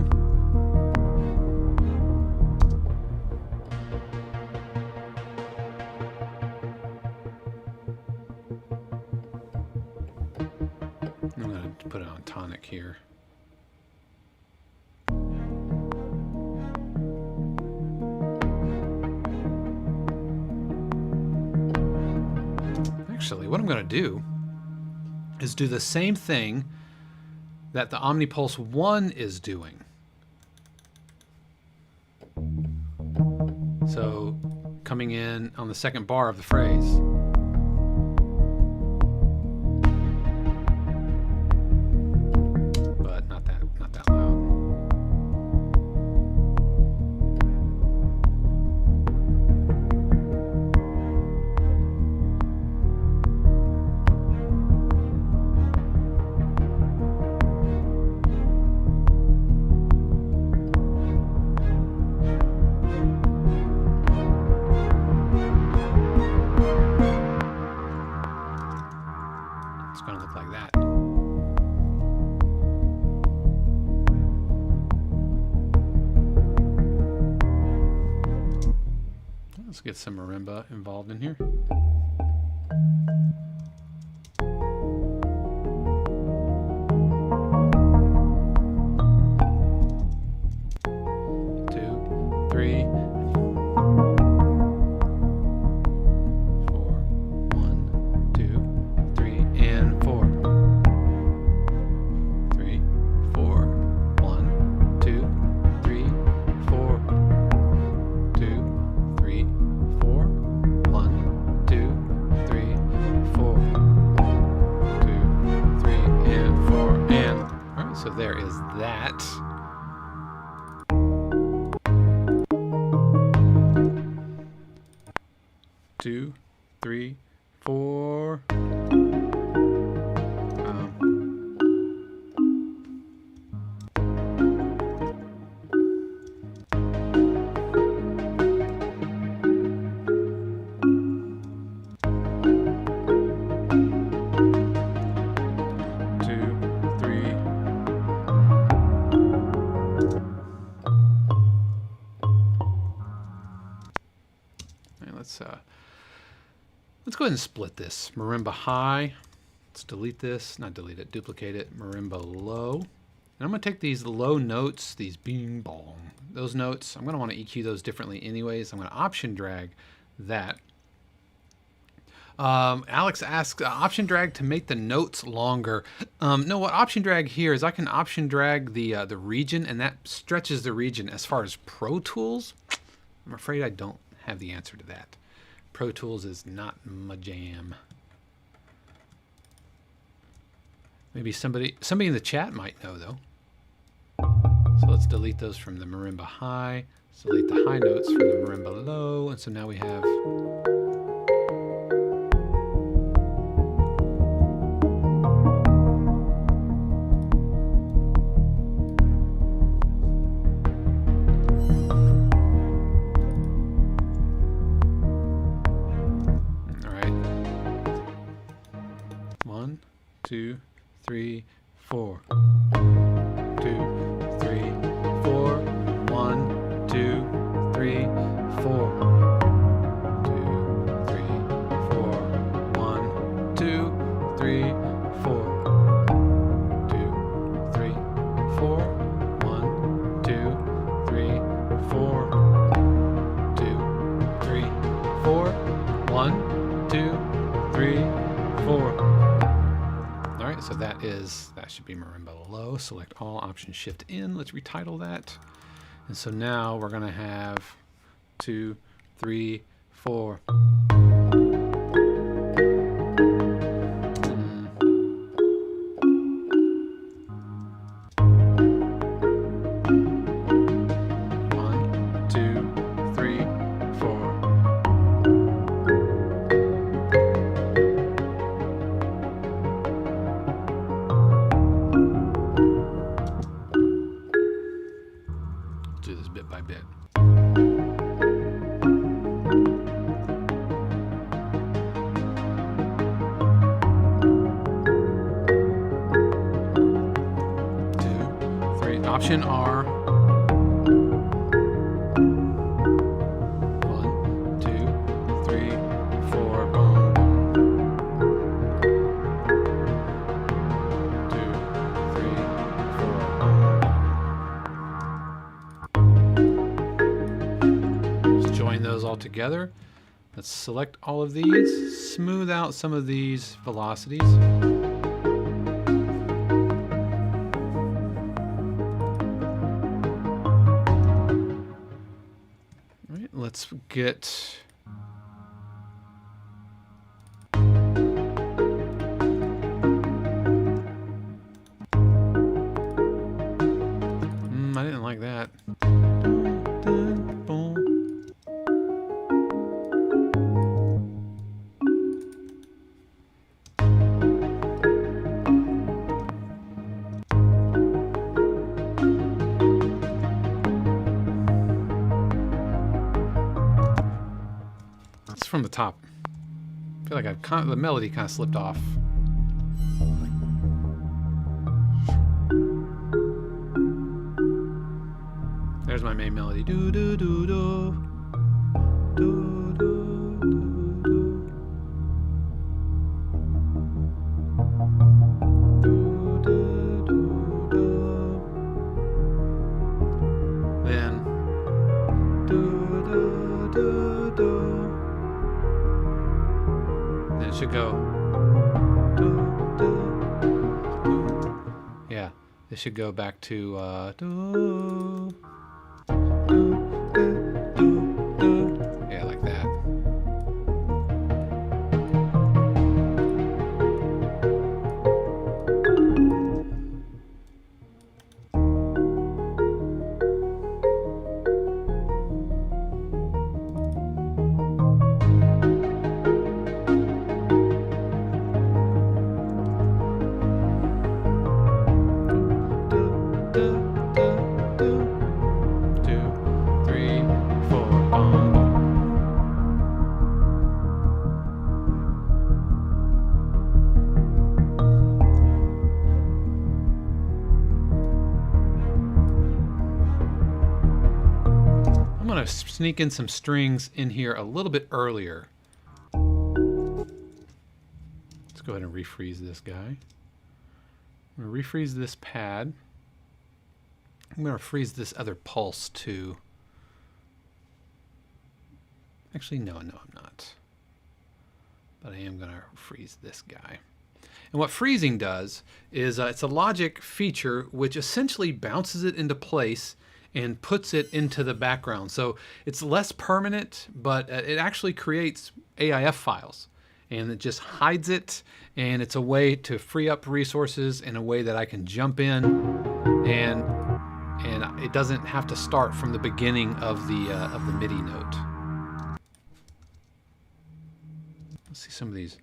[SPEAKER 1] I'm going to put it on tonic here. Actually, what I'm going to do is do the same thing that the Omnipulse 1 is doing. So, coming in on the second bar of the phrase. But not that loud. Let's get some marimba involved in here. So there is that. Two, three, four. Let's go ahead and split this. Marimba high. Let's delete this. Not delete it. Duplicate it. Marimba low. And I'm going to take these low notes, these bing bong, those notes. I'm going to want to EQ those differently anyways. I'm going to option drag that. Alex asks, option drag to make the notes longer. No, what option drag here is I can option drag the region, and that stretches the region. As far as Pro Tools, I'm afraid I don't have the answer to that. Pro Tools is not my jam. Maybe somebody in the chat might know though. So let's delete those from the marimba high. Let's delete the high notes from the marimba low, and so now we have. Two, three, four. 2, 3, 4. 1, 2, 3, 4. 2, 3, 4. 1, 2, 3, 4. 2, 3, 4. 1, 2, 3, 4. 2, 3, 4. 1, 2, 3, 4. Alright, so that should be marimba low. Select all, Option Shift in. Let's retitle that. And so now we're going to have 2, 3, 4. Option R. 1, 2, 3, 4. Boom, boom. 2, 3, 4. Boom. Let's join those all together. Let's select all of these. Smooth out some of these velocities. Let's get I didn't like that. From the top. I feel like the melody kind of slipped off. There's my main melody. Do do do do. Do do do do. Do do do do. Then do do do do. It should go. Yeah, it should go back to yeah, like that. going to sneak in some strings in here a little bit earlier. Let's go ahead and refreeze this guy. I'm going to refreeze this pad. I'm going to freeze this other pulse too. Actually, no, I'm not. But I am going to freeze this guy. And what freezing does is it's a logic feature which essentially bounces it into place and puts it into the background. So it's less permanent, but it actually creates AIF files. And it just hides it, and it's a way to free up resources in a way that I can jump in, and it doesn't have to start from the beginning of the MIDI note. Let's see some of these.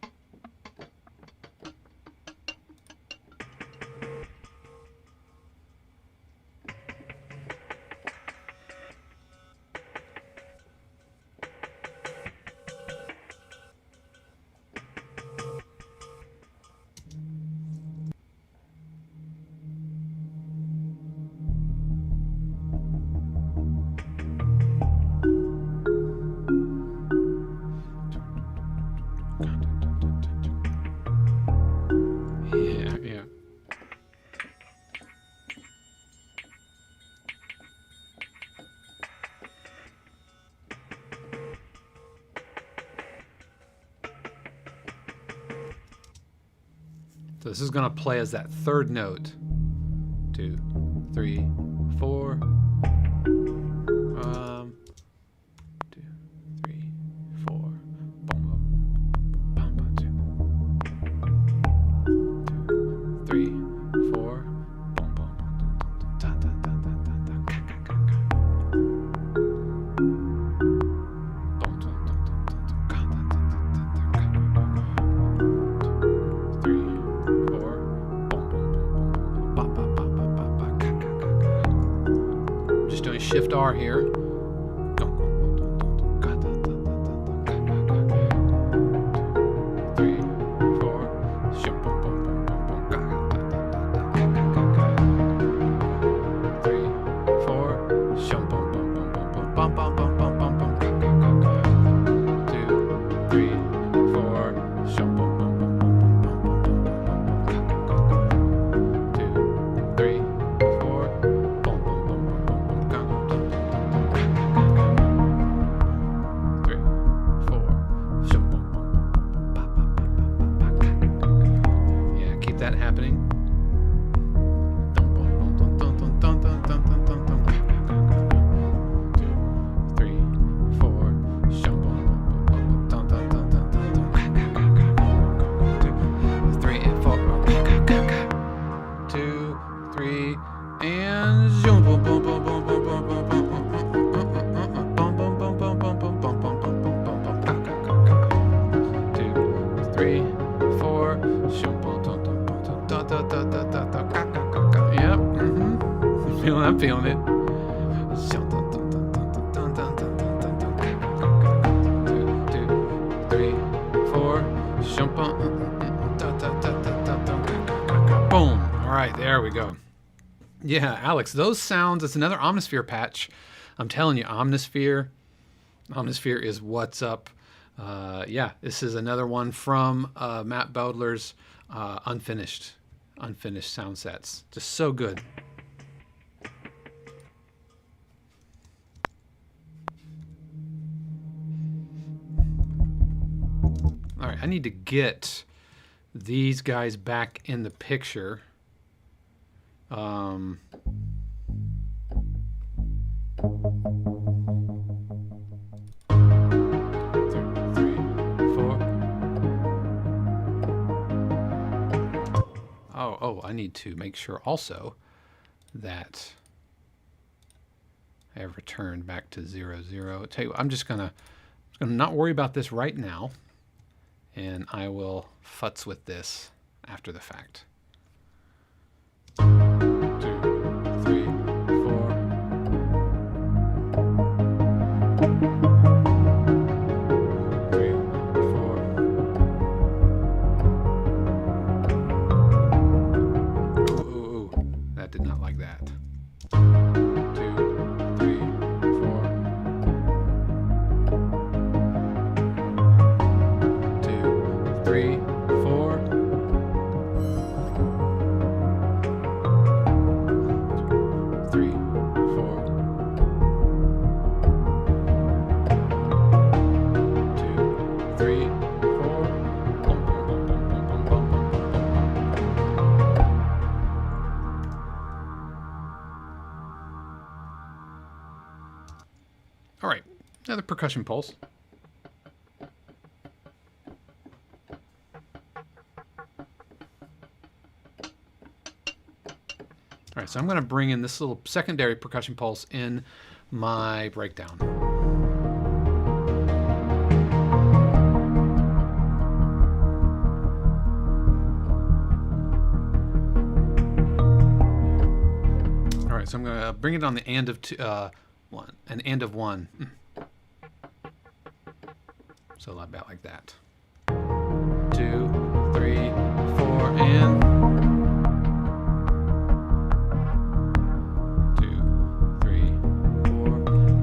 [SPEAKER 1] So this is going to play as that third note. 2, 3, 4. 2, 3, 4. Boom, boom, boom, 2, 3, 4. Boom, boom, da, da, da, da, da, da, ka, ka, ka, ka. Boom, boom, boom, boom, ka, da, da, da, da, ka. 3, 4. Boom, boom, boom, boom, ba, ba, ba, ba, ba, ba, ka, ka, ka, ka. I'm just doing Shift R here. That happening. 2, 3, 4. 3 and 4. 2, 3, and zoom. 2, 3, 4. Yep. I'm feeling it. 2, 3, 4. Boom. All right, there we go. Yeah, Alex, those sounds, it's another Omnisphere patch. I'm telling you, Omnisphere is what's up. Yeah, this is another one from Matt Bowdler's unfinished sound sets. Just so good. All right, I need to get these guys back in the picture. 3, 4. Oh, I need to make sure also that I have returned back to 0, 0. Tell you what, I'm just gonna not worry about this right now, and I will futz with this after the fact. 2, 3, 4. Did not like that. 2, 3, 4. Another percussion pulse. All right, so I'm going to bring in this little secondary percussion pulse in my breakdown. All right, so I'm going to bring it on the and of one, an and of one. So about like that. 2, 3, 4, and 2, 3, 4,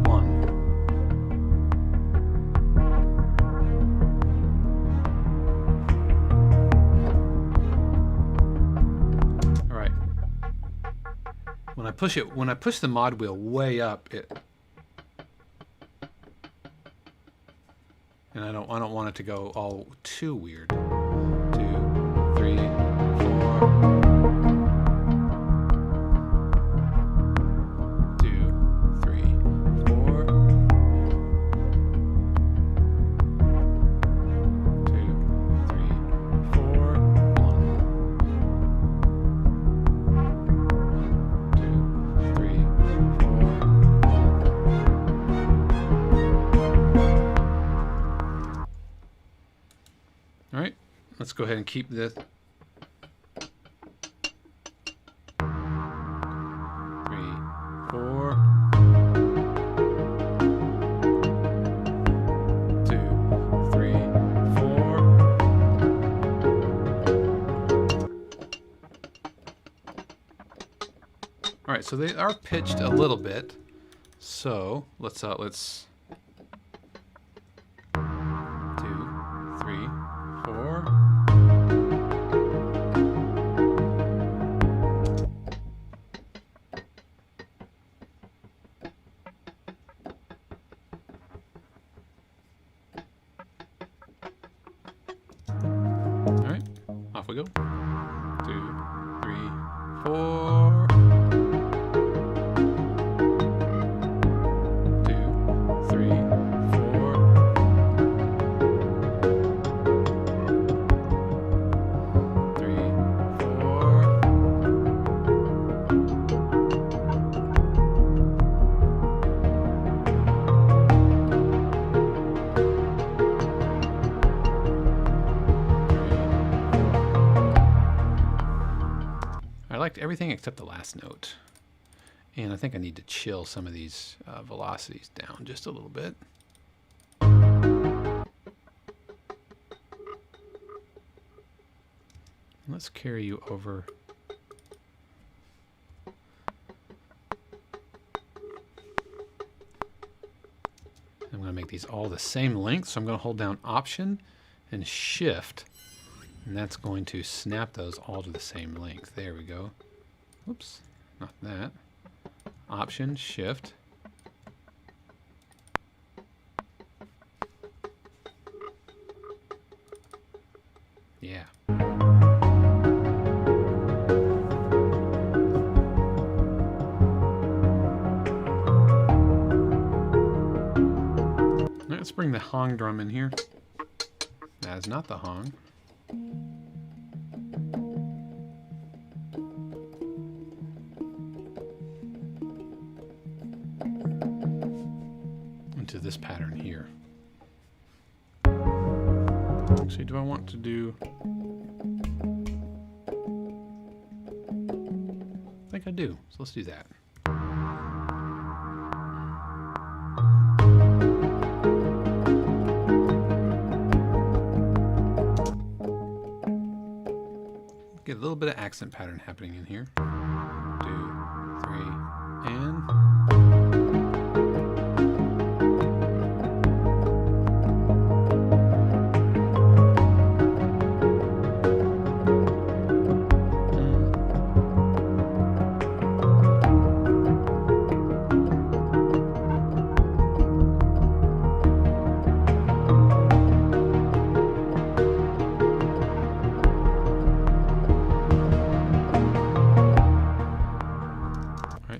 [SPEAKER 1] 1. All right. When I push the mod wheel way up, and I don't want it to go all too weird. 2, 3, 4. 2, 3, 4. 2, 3, 4. 1. 2, 3, 4. All right, let's go ahead and keep this. 3, 4. 2, 3, 4. All right, so they are pitched a little bit. So let's 2, 3, 4. All right, off we go. 2, 3, 4. 2, 3, 4. I liked everything except the last note. And I think I need to chill some of these velocities down just a little bit. Let's carry you over. I'm going to make these all the same length, so I'm going to hold down Option and Shift, and that's going to snap those all to the same length. There we go. Oops, not that. Option, Shift. Yeah. Let's bring the Hong drum in here. That is not the Hong. Into this pattern here. Actually, do I want to do... I think I do, so let's do that. Get a little bit of accent pattern happening in here. 2, 3, and...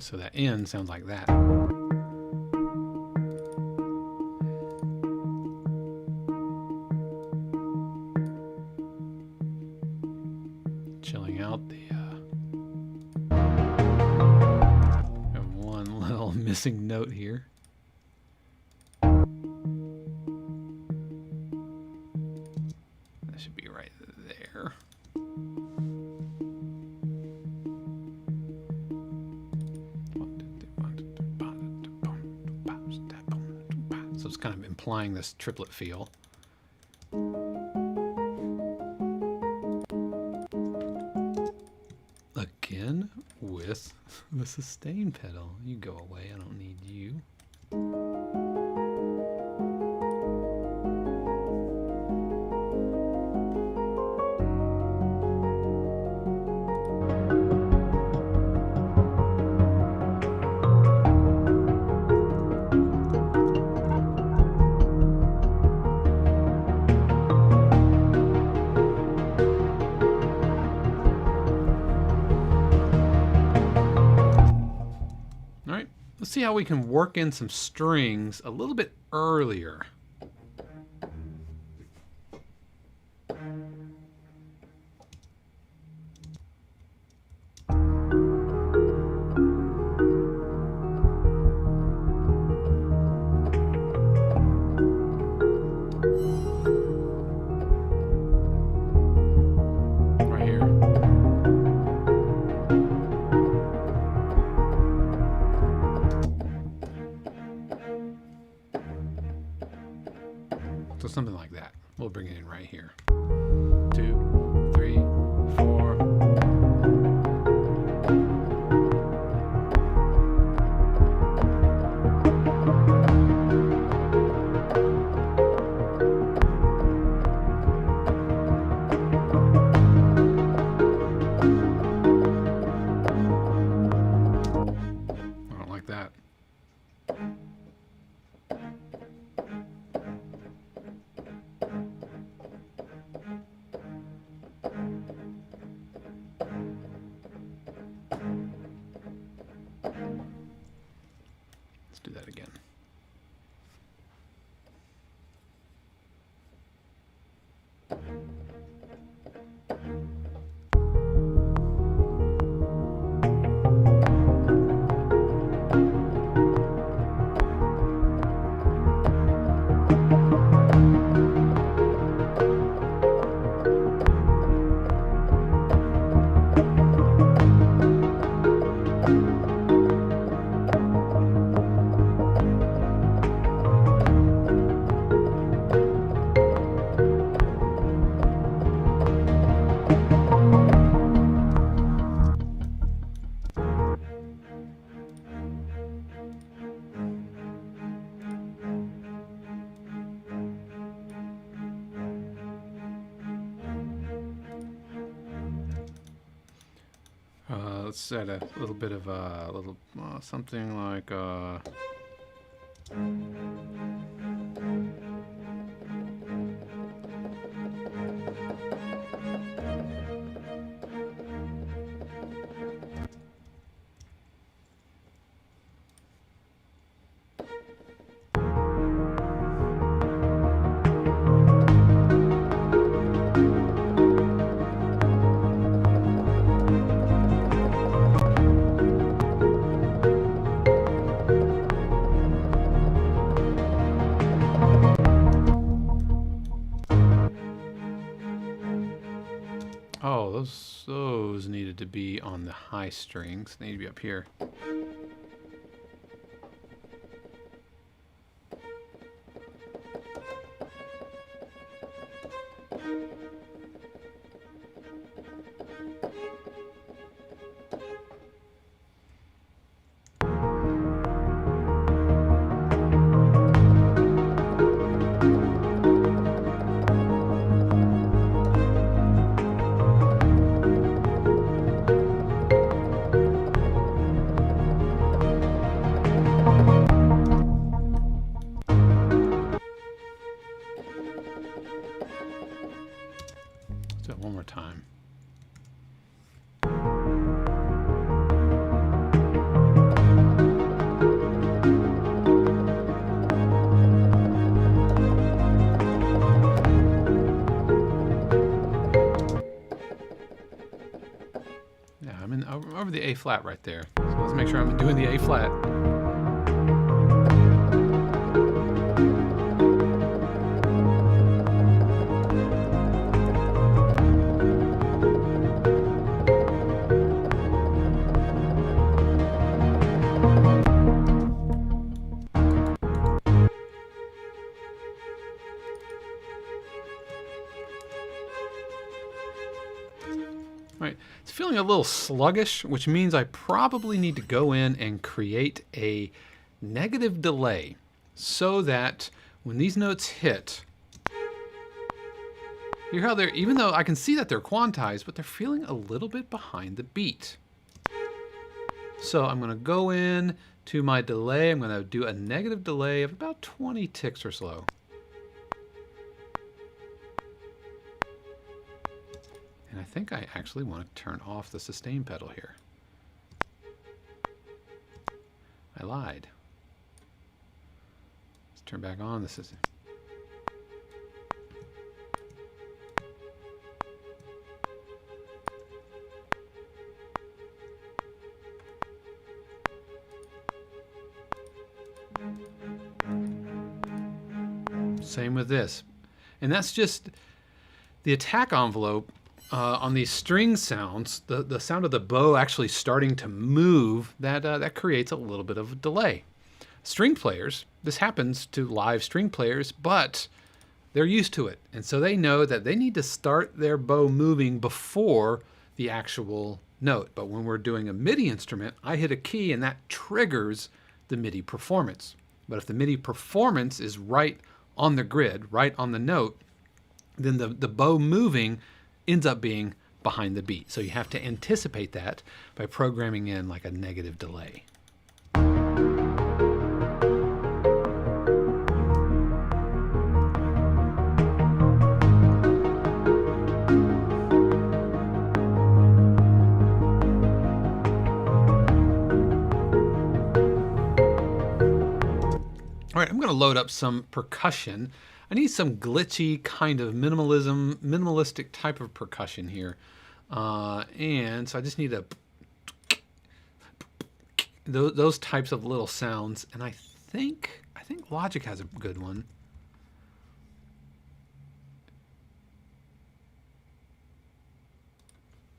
[SPEAKER 1] So that N sounds like that. missing note here. That should be right there. So it's kind of implying this triplet feel. Again with the sustain pedal. You go away, I don't need you. Let's see how we can work in some strings a little bit earlier. So something like that. We'll bring it in right here. 2, 3, 4. I don't like that. Let's do that again. Let's add a little bit of a little something like oh, those needed to be on the high strings. They need to be up here. One more time. Yeah, I'm over the A flat right there. So let's make sure I'm doing the A flat. feeling a little sluggish, which means I probably need to go in and create a negative delay so that when these notes hit, hear how they're, even though I can see that they're quantized, but they're feeling a little bit behind the beat. So I'm going to go in to my delay. I'm going to do a negative delay of about 20 ticks or so. And I think I actually want to turn off the sustain pedal here. I lied. Let's turn back on the sustain. Same with this. And that's just the attack envelope on these string sounds, the sound of the bow actually starting to move, that creates a little bit of a delay. String players, this happens to live string players, but they're used to it. And so they know that they need to start their bow moving before the actual note. But when we're doing a MIDI instrument, I hit a key and that triggers the MIDI performance. But if the MIDI performance is right on the grid, right on the note, then the bow moving ends up being behind the beat. So you have to anticipate that by programming in like a negative delay. All right, I'm going to load up some percussion. I need some glitchy kind of minimalistic type of percussion here. And so I just need those types of little sounds. And I think Logic has a good one.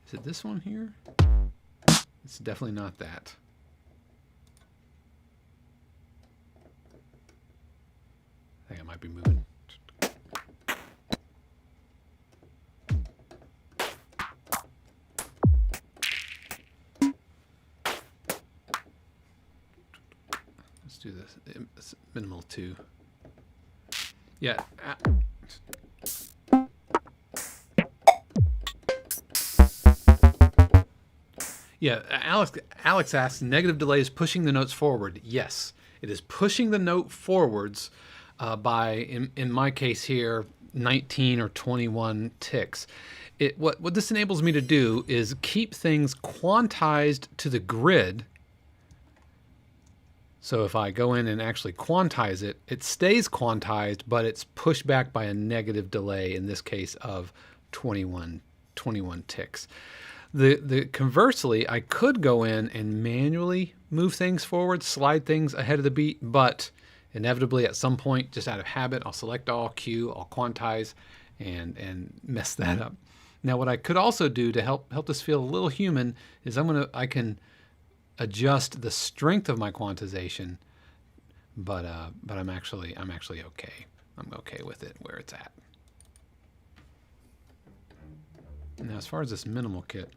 [SPEAKER 1] Is it this one here? It's definitely not that. I think I might be moving. Let's do this. It's minimal 2. Yeah. Yeah, Alex asks, negative delay is pushing the notes forward. Yes, it is pushing the note forwards by, in my case here, 19 or 21 ticks. What this enables me to do is keep things quantized to the grid. So if I go in and actually quantize it, it stays quantized, but it's pushed back by a negative delay, in this case of 21 ticks. Conversely, I could go in and manually move things forward, slide things ahead of the beat, but inevitably at some point, just out of habit, I'll select all, Q, I'll quantize, and mess that up. Now what I could also do to help this feel a little human is I can adjust the strength of my quantization, but I'm actually okay. I'm okay with it where it's at. Now as far as this minimal kit,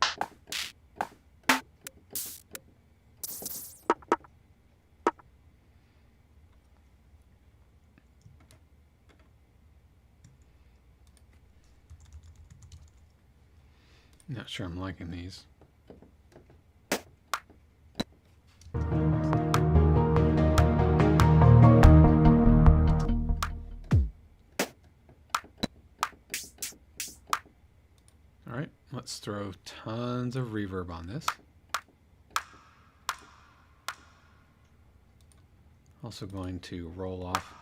[SPEAKER 1] not sure I'm liking these. All right, let's throw tons of reverb on this. Also going to roll off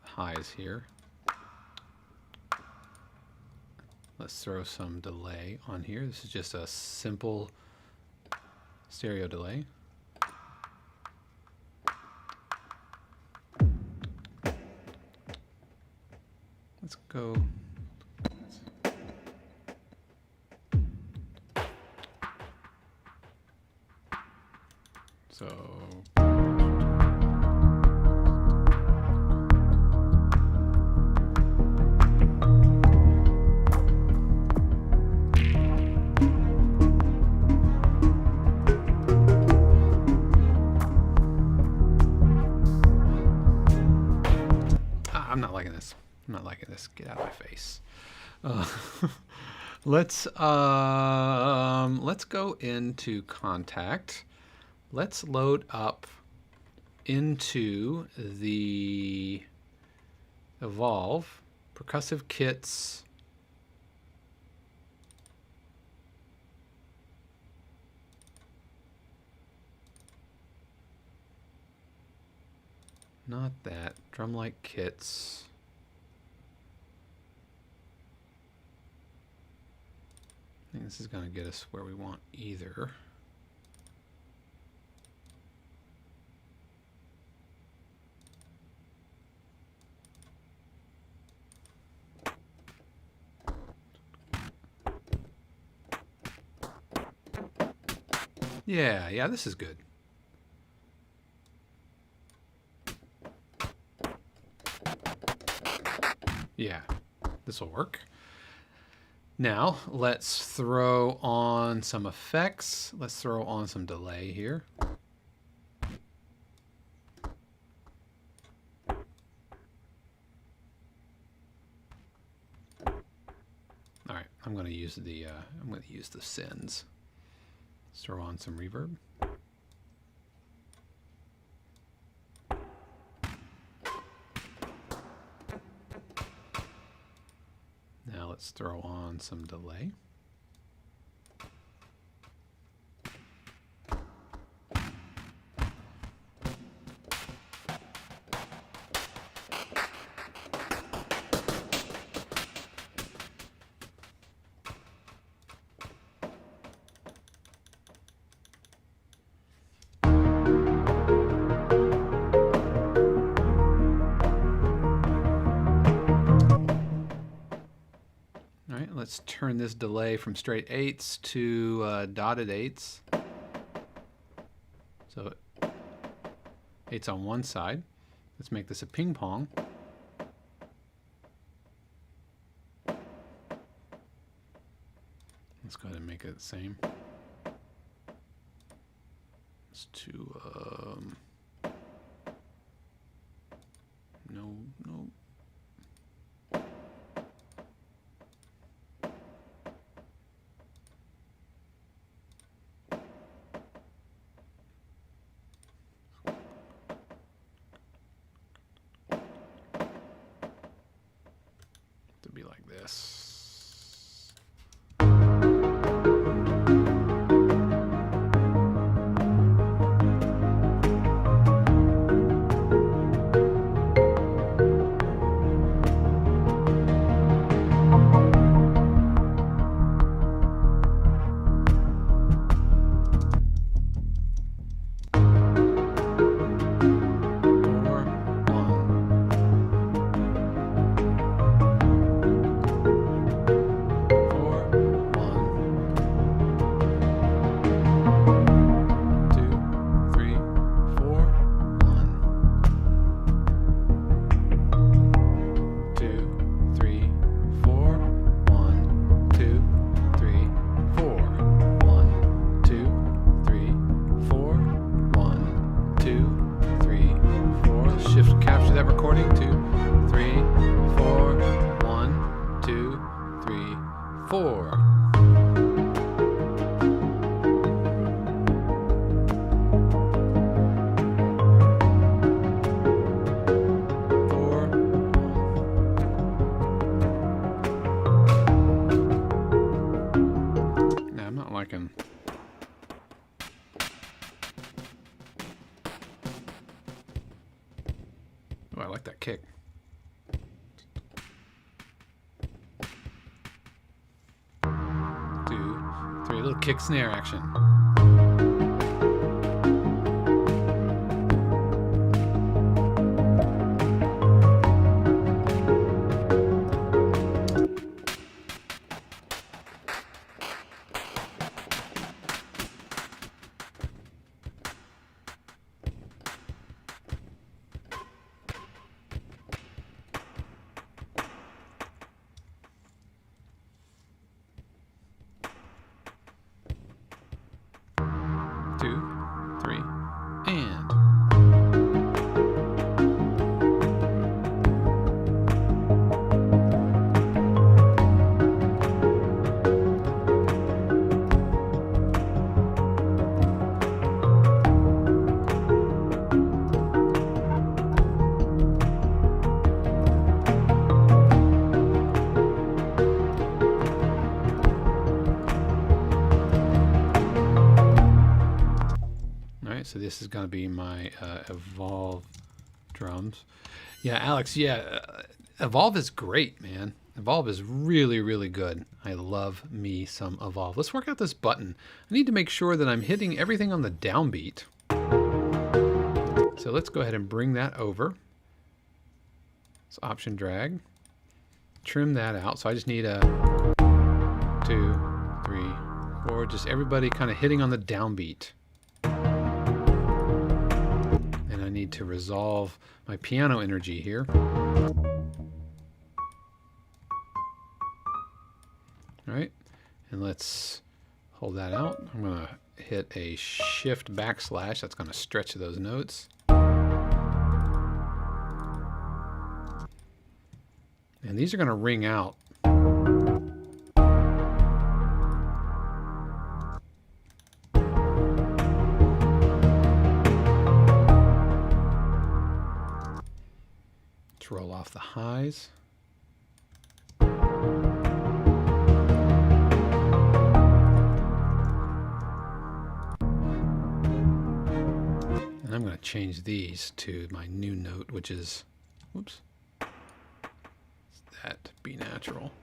[SPEAKER 1] highs here. Let's throw some delay on here. This is just a simple stereo delay. Let's go. So I'm not liking this. Get out of my face. Let's go into Contact. Let's load up into the Evolve percussive kits. Not that. Drum-like kits. I think this is going to get us where we want either. Yeah, this is good. Yeah, this will work. Now, let's throw on some effects. Let's throw on some delay here. All right, I'm going to use the sends. Let's throw on some reverb. Now let's throw on some delay. Let's turn this delay from straight eighths to dotted eighths. So eighths on one side. Let's make this a ping pong. Let's go ahead and make it the same. Let's do no. To be like this. Oh, I like that kick. 2, 3, a little kick snare action. so this is going to be my Evolve drums. Yeah, Alex, yeah, Evolve is great, man. Evolve is really, really good. I love me some Evolve. Let's work out this button. I need to make sure that I'm hitting everything on the downbeat. So let's go ahead and bring that over. So Option drag, trim that out. So I just need a 2, 3, 4, just everybody kind of hitting on the downbeat. And I need to resolve my piano energy here. All right, and let's hold that out. I'm going to hit a shift backslash. That's going to stretch those notes. And these are going to ring out. Let's roll off the highs. And I'm going to change these to my new note, which is, whoops, that B natural.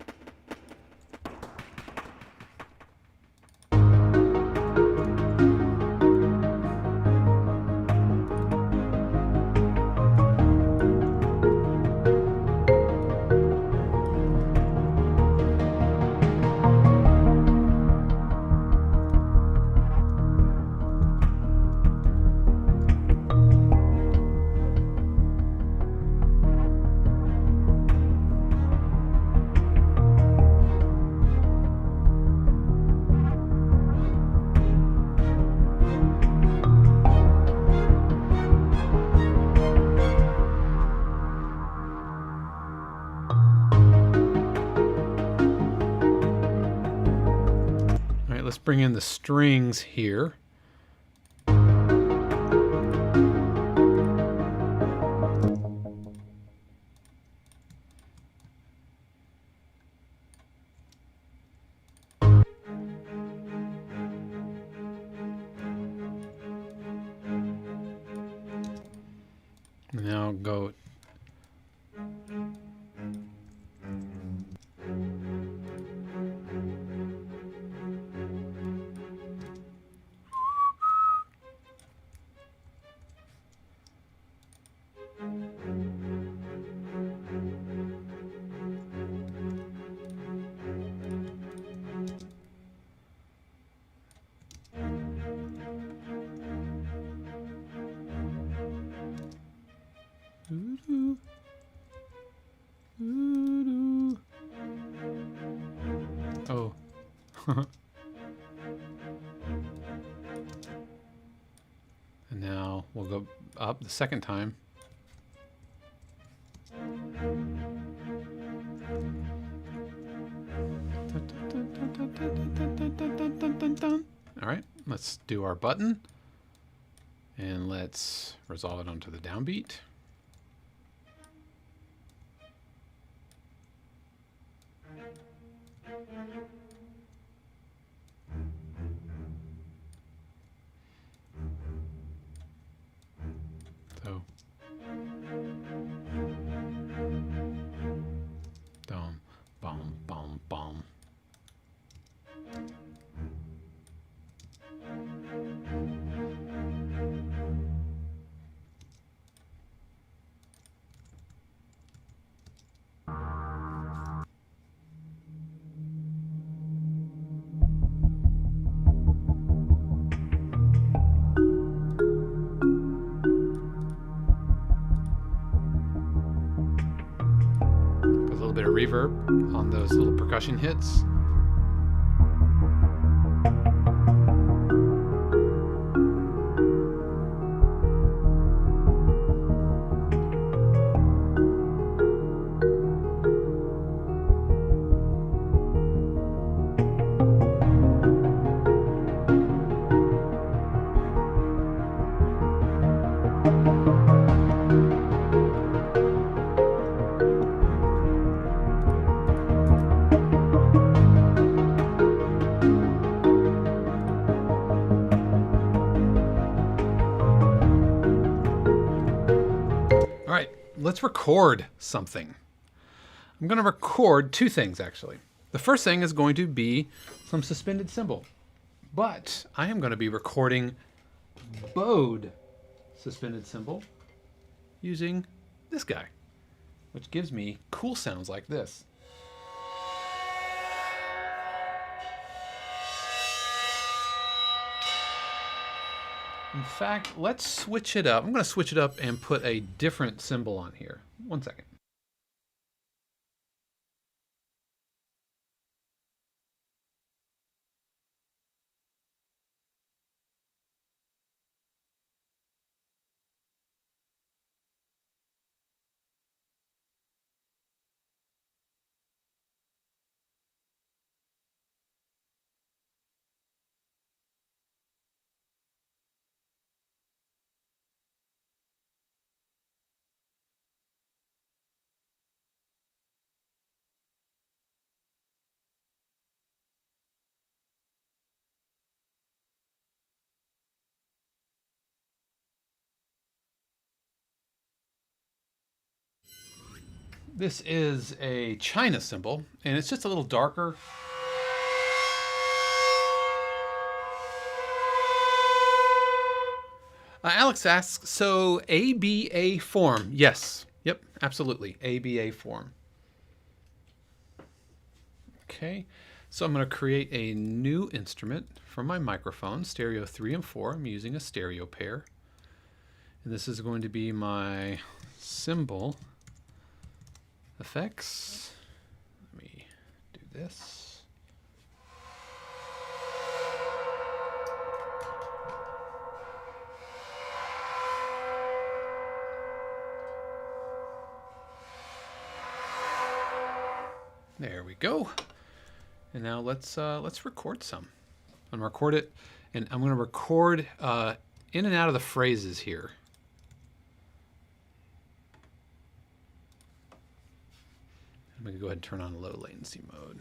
[SPEAKER 1] Let's bring in the strings here. Now go. Oh. And now we'll go up the second time. All right, let's do our button and let's resolve it onto the downbeat. So, dum, bum, bum, bum. Bit of reverb on those little percussion hits. let's record something. I'm going to record two things, actually. The first thing is going to be some suspended cymbal, but I am going to be recording bowed suspended cymbal using this guy, which gives me cool sounds like this. In fact, let's switch it up. I'm going to switch it up and put a different cymbal on here. 1 second. This is a China cymbal, and it's just a little darker. Alex asks, so ABA form? Yes. Yep, absolutely. ABA form. Okay, so I'm going to create a new instrument for my microphone, stereo 3 and 4. I'm using a stereo pair. And this is going to be my cymbal effects. Let me do this. There we go. And now let's record some. I'm gonna record it, and I'm gonna record in and out of the phrases here. I'm gonna go ahead and turn on low latency mode.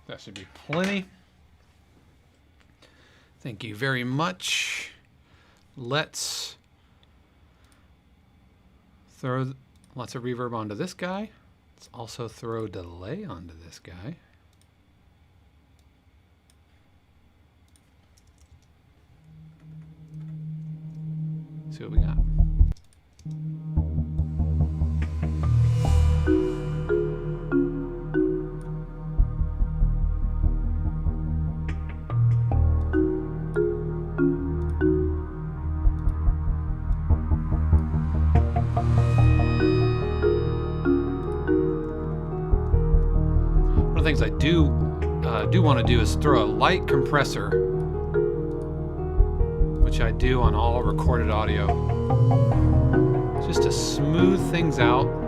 [SPEAKER 1] That should be plenty. Thank you very much. Let's throw lots of reverb onto this guy. Let's also throw delay onto this guy. see what we got. One of the things I do want to do is throw a light compressor, which I do on all recorded audio, just to smooth things out.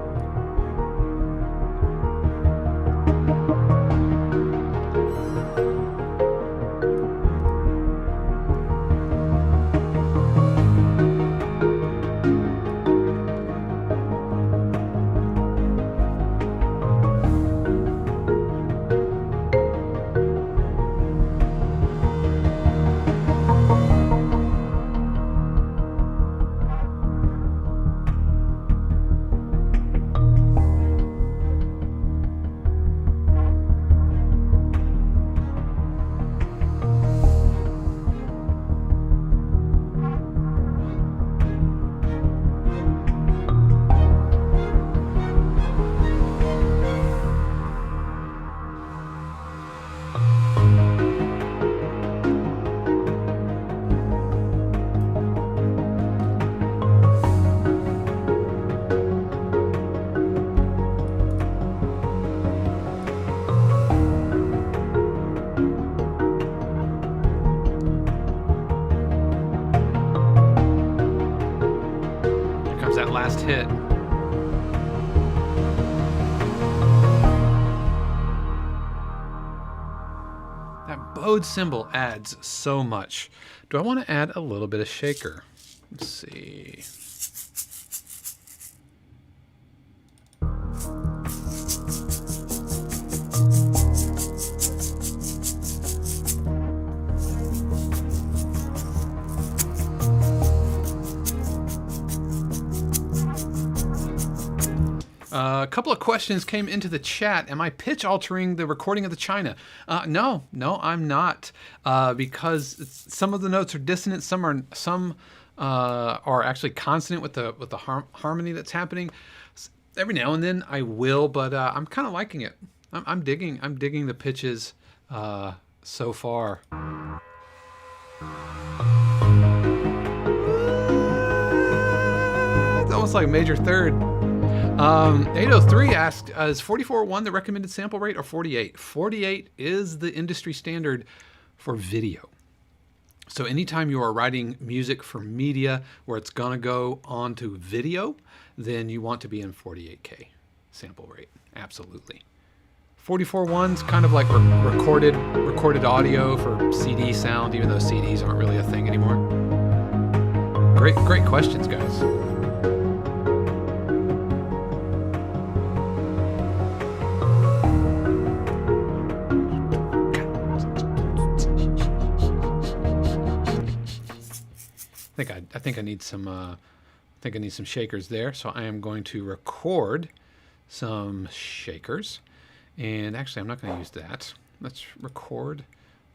[SPEAKER 1] That last hit. That bowed cymbal adds so much. Do I want to add a little bit of shaker? Let's see. A couple of questions came into the chat. Am I pitch altering the recording of the China? No, I'm not, because some of the notes are dissonant. Some are actually consonant with the harmony that's happening. Every now and then I will, but I'm kind of liking it. I'm digging the pitches so far. It's almost like major third. 803 asked, is 44.1 the recommended sample rate or 48? 48 is the industry standard for video. So anytime you are writing music for media where it's going to go onto video, then you want to be in 48K sample rate. Absolutely. 44.1's kind of like recorded audio for CD sound, even though CDs aren't really a thing anymore. Great questions, guys. I think I need some shakers there, so I am going to record some shakers. And actually, I'm not going to use that. Let's record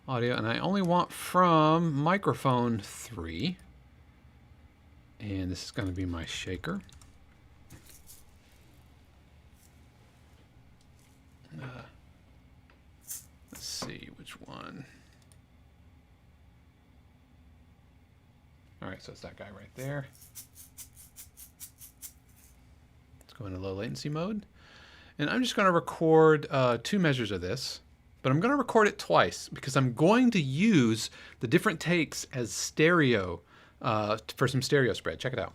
[SPEAKER 1] audio, and I only want from microphone 3. And this is going to be my shaker. Let's see which one. All right, so it's that guy right there. Let's go into low latency mode. And I'm just going to record 2 measures of this, but I'm going to record it twice because I'm going to use the different takes as stereo for some stereo spread. Check it out.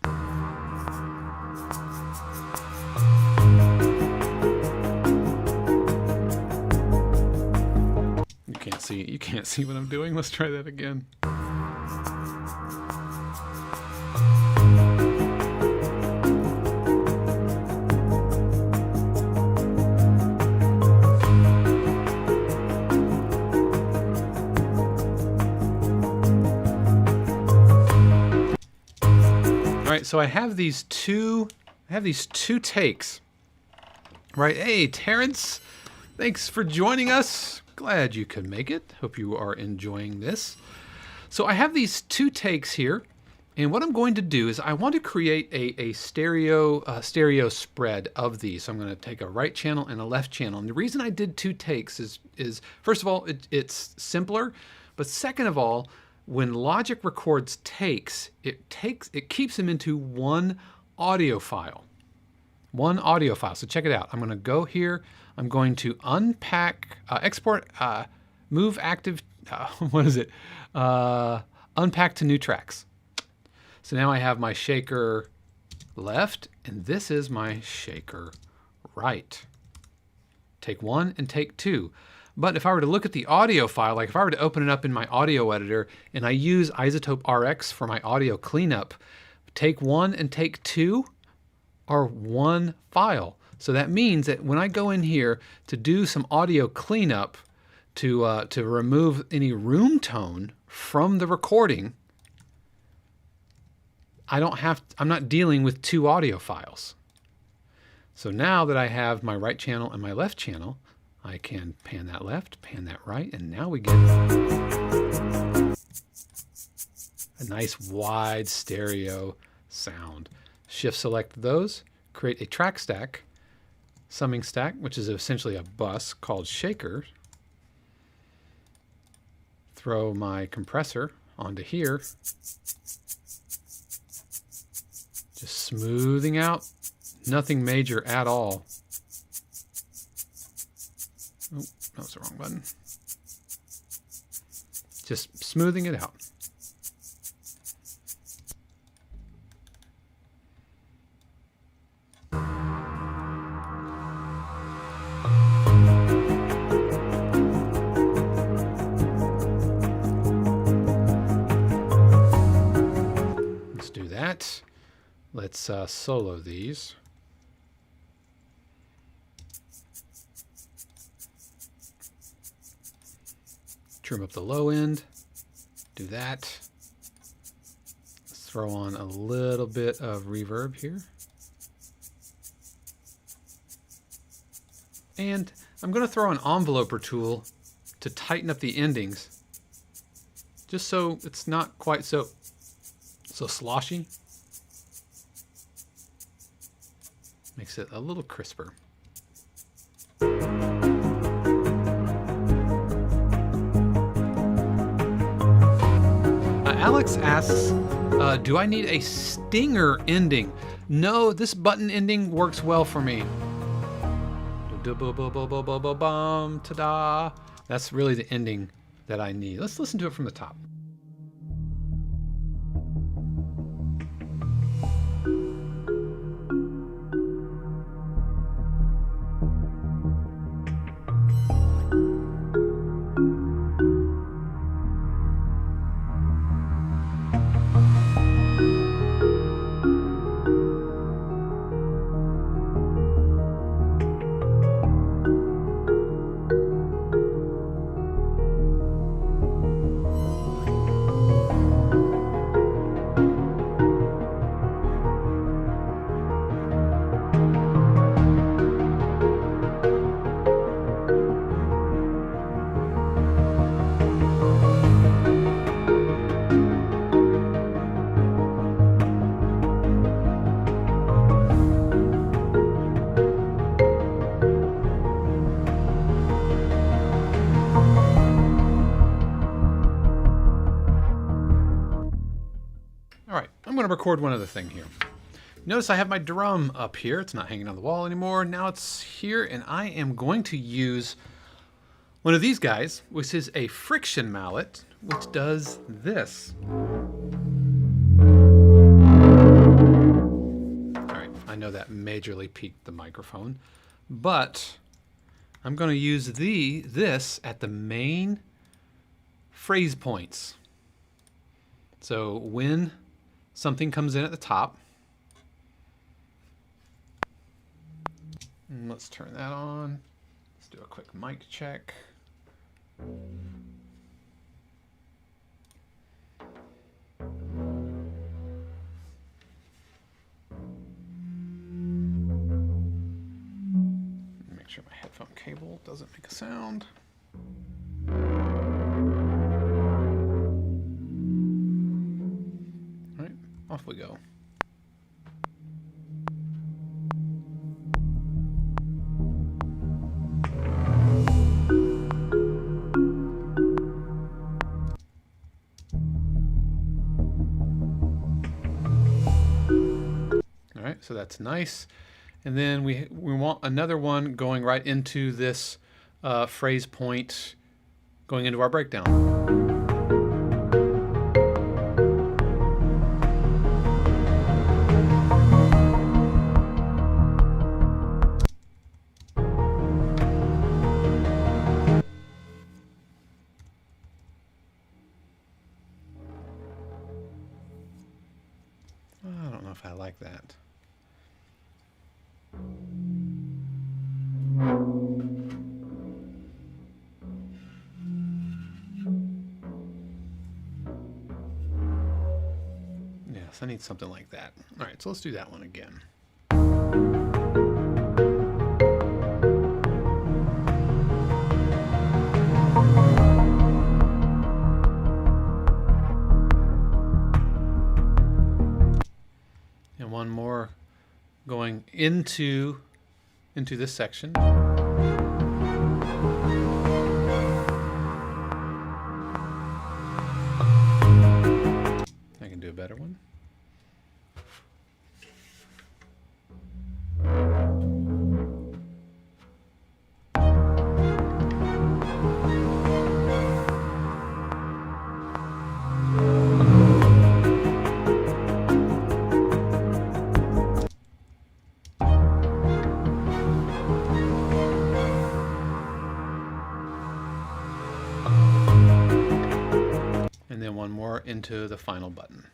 [SPEAKER 1] You can't see what I'm doing. Let's try that again. So I have these two takes, right? Hey, Terrence, thanks for joining us. Glad you could make it. Hope you are enjoying this. So I have these 2 takes here. And what I'm going to do is I want to create a stereo spread of these. So I'm going to take a right channel and a left channel. And the reason I did 2 takes is first of all, it's simpler. But second of all, when Logic records takes, it keeps them into one audio file. One audio file. So check it out. I'm going to go here. I'm going to unpack, export, move active, what is it? Unpack to new tracks. So now I have my shaker left, and this is my shaker right. Take 1 and take 2. But if I were to look at the audio file, like if I were to open it up in my audio editor and I use Isotope RX for my audio cleanup, take 1 and take 2 are one file. So that means that when I go in here to do some audio cleanup to remove any room tone from the recording, I'm not dealing with 2 audio files. So now that I have my right channel and my left channel, I can pan that left, pan that right, and now we get a nice wide stereo sound. Shift select those, create a track stack, summing stack, which is essentially a bus called shaker. Throw my compressor onto here. Just smoothing out, nothing major at all. Oh, that was the wrong button. Just smoothing it out. Let's do that. Let's solo these. Trim up the low end. Do that. Let's throw on a little bit of reverb here. And I'm going to throw an enveloper tool to tighten up the endings, just so it's not quite so sloshy. Makes it a little crisper. Alex asks, do I need a stinger ending? No, this button ending works well for me. Ta-da. That's really the ending that I need. Let's listen to it from the top. I'm going to record one other thing here. Notice I have my drum up here. It's not hanging on the wall anymore. Now it's here, and I am going to use one of these guys, which is a friction mallet, which does this. All right, I know that majorly peaked the microphone, but I'm going to use this at the main phrase points. So when something comes in at the top, and let's turn that on. Let's do a quick mic check. Make sure my headphone cable doesn't make a sound. All right, we go. All right, so that's nice. And then we want another one going right into this phrase point, going into our breakdown. I don't know if I like that. Yes, I need something like that. All right, so let's do that one again. And one more going into this section. I can do a better one. And then one more into the final button.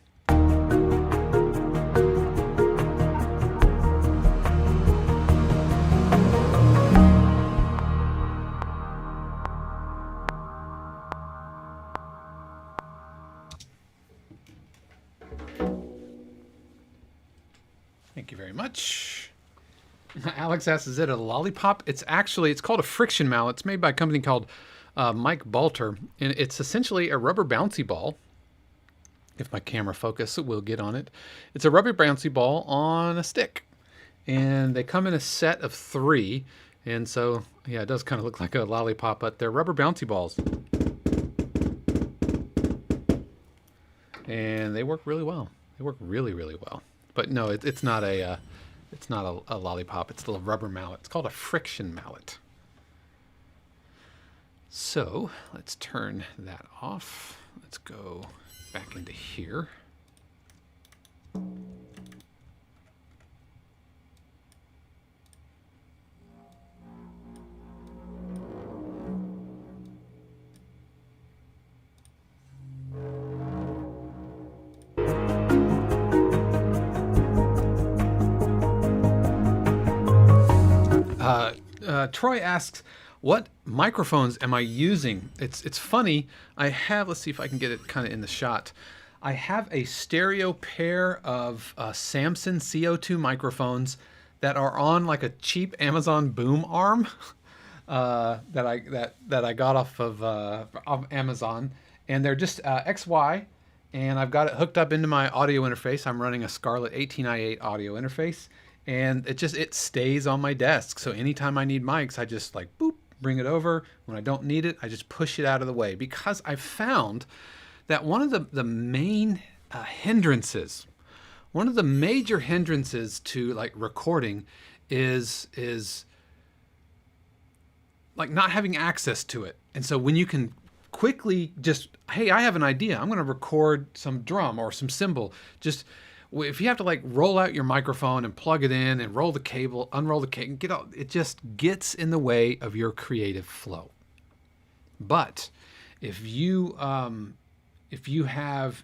[SPEAKER 1] Thank you very much. Alex asks, is it a lollipop? It's called a friction mallet. It's made by a company called Mike Balter, and it's essentially a rubber bouncy ball. If my camera focus will get on it. It's a rubber bouncy ball on a stick, and they come in a set of 3, and so yeah, it does kind of look like a lollipop, but they're rubber bouncy balls, and they work really well. They work really, really well. But no, it's not a lollipop. It's a rubber mallet. It's called a friction mallet. So let's turn that off. Let's go back into here. Troy asks, what microphones am I using? It's funny. I have, let's see if I can get it kind of in the shot. I have a stereo pair of Samson CO2 microphones that are on like a cheap Amazon boom arm that I got off of Amazon, and they're just XY, and I've got it hooked up into my audio interface. I'm running a Scarlett 18i8 audio interface, and it stays on my desk. So anytime I need mics, I just like boop, bring it over. When I don't need it, I just push it out of the way, because I've found that one of the main hindrances, one of the major hindrances to like recording is like not having access to it. And so when you can quickly just, hey, I have an idea, I'm going to record some drum or some cymbal, just if you have to like roll out your microphone and plug it in and roll the cable, unroll the cable, it just gets in the way of your creative flow. But if you have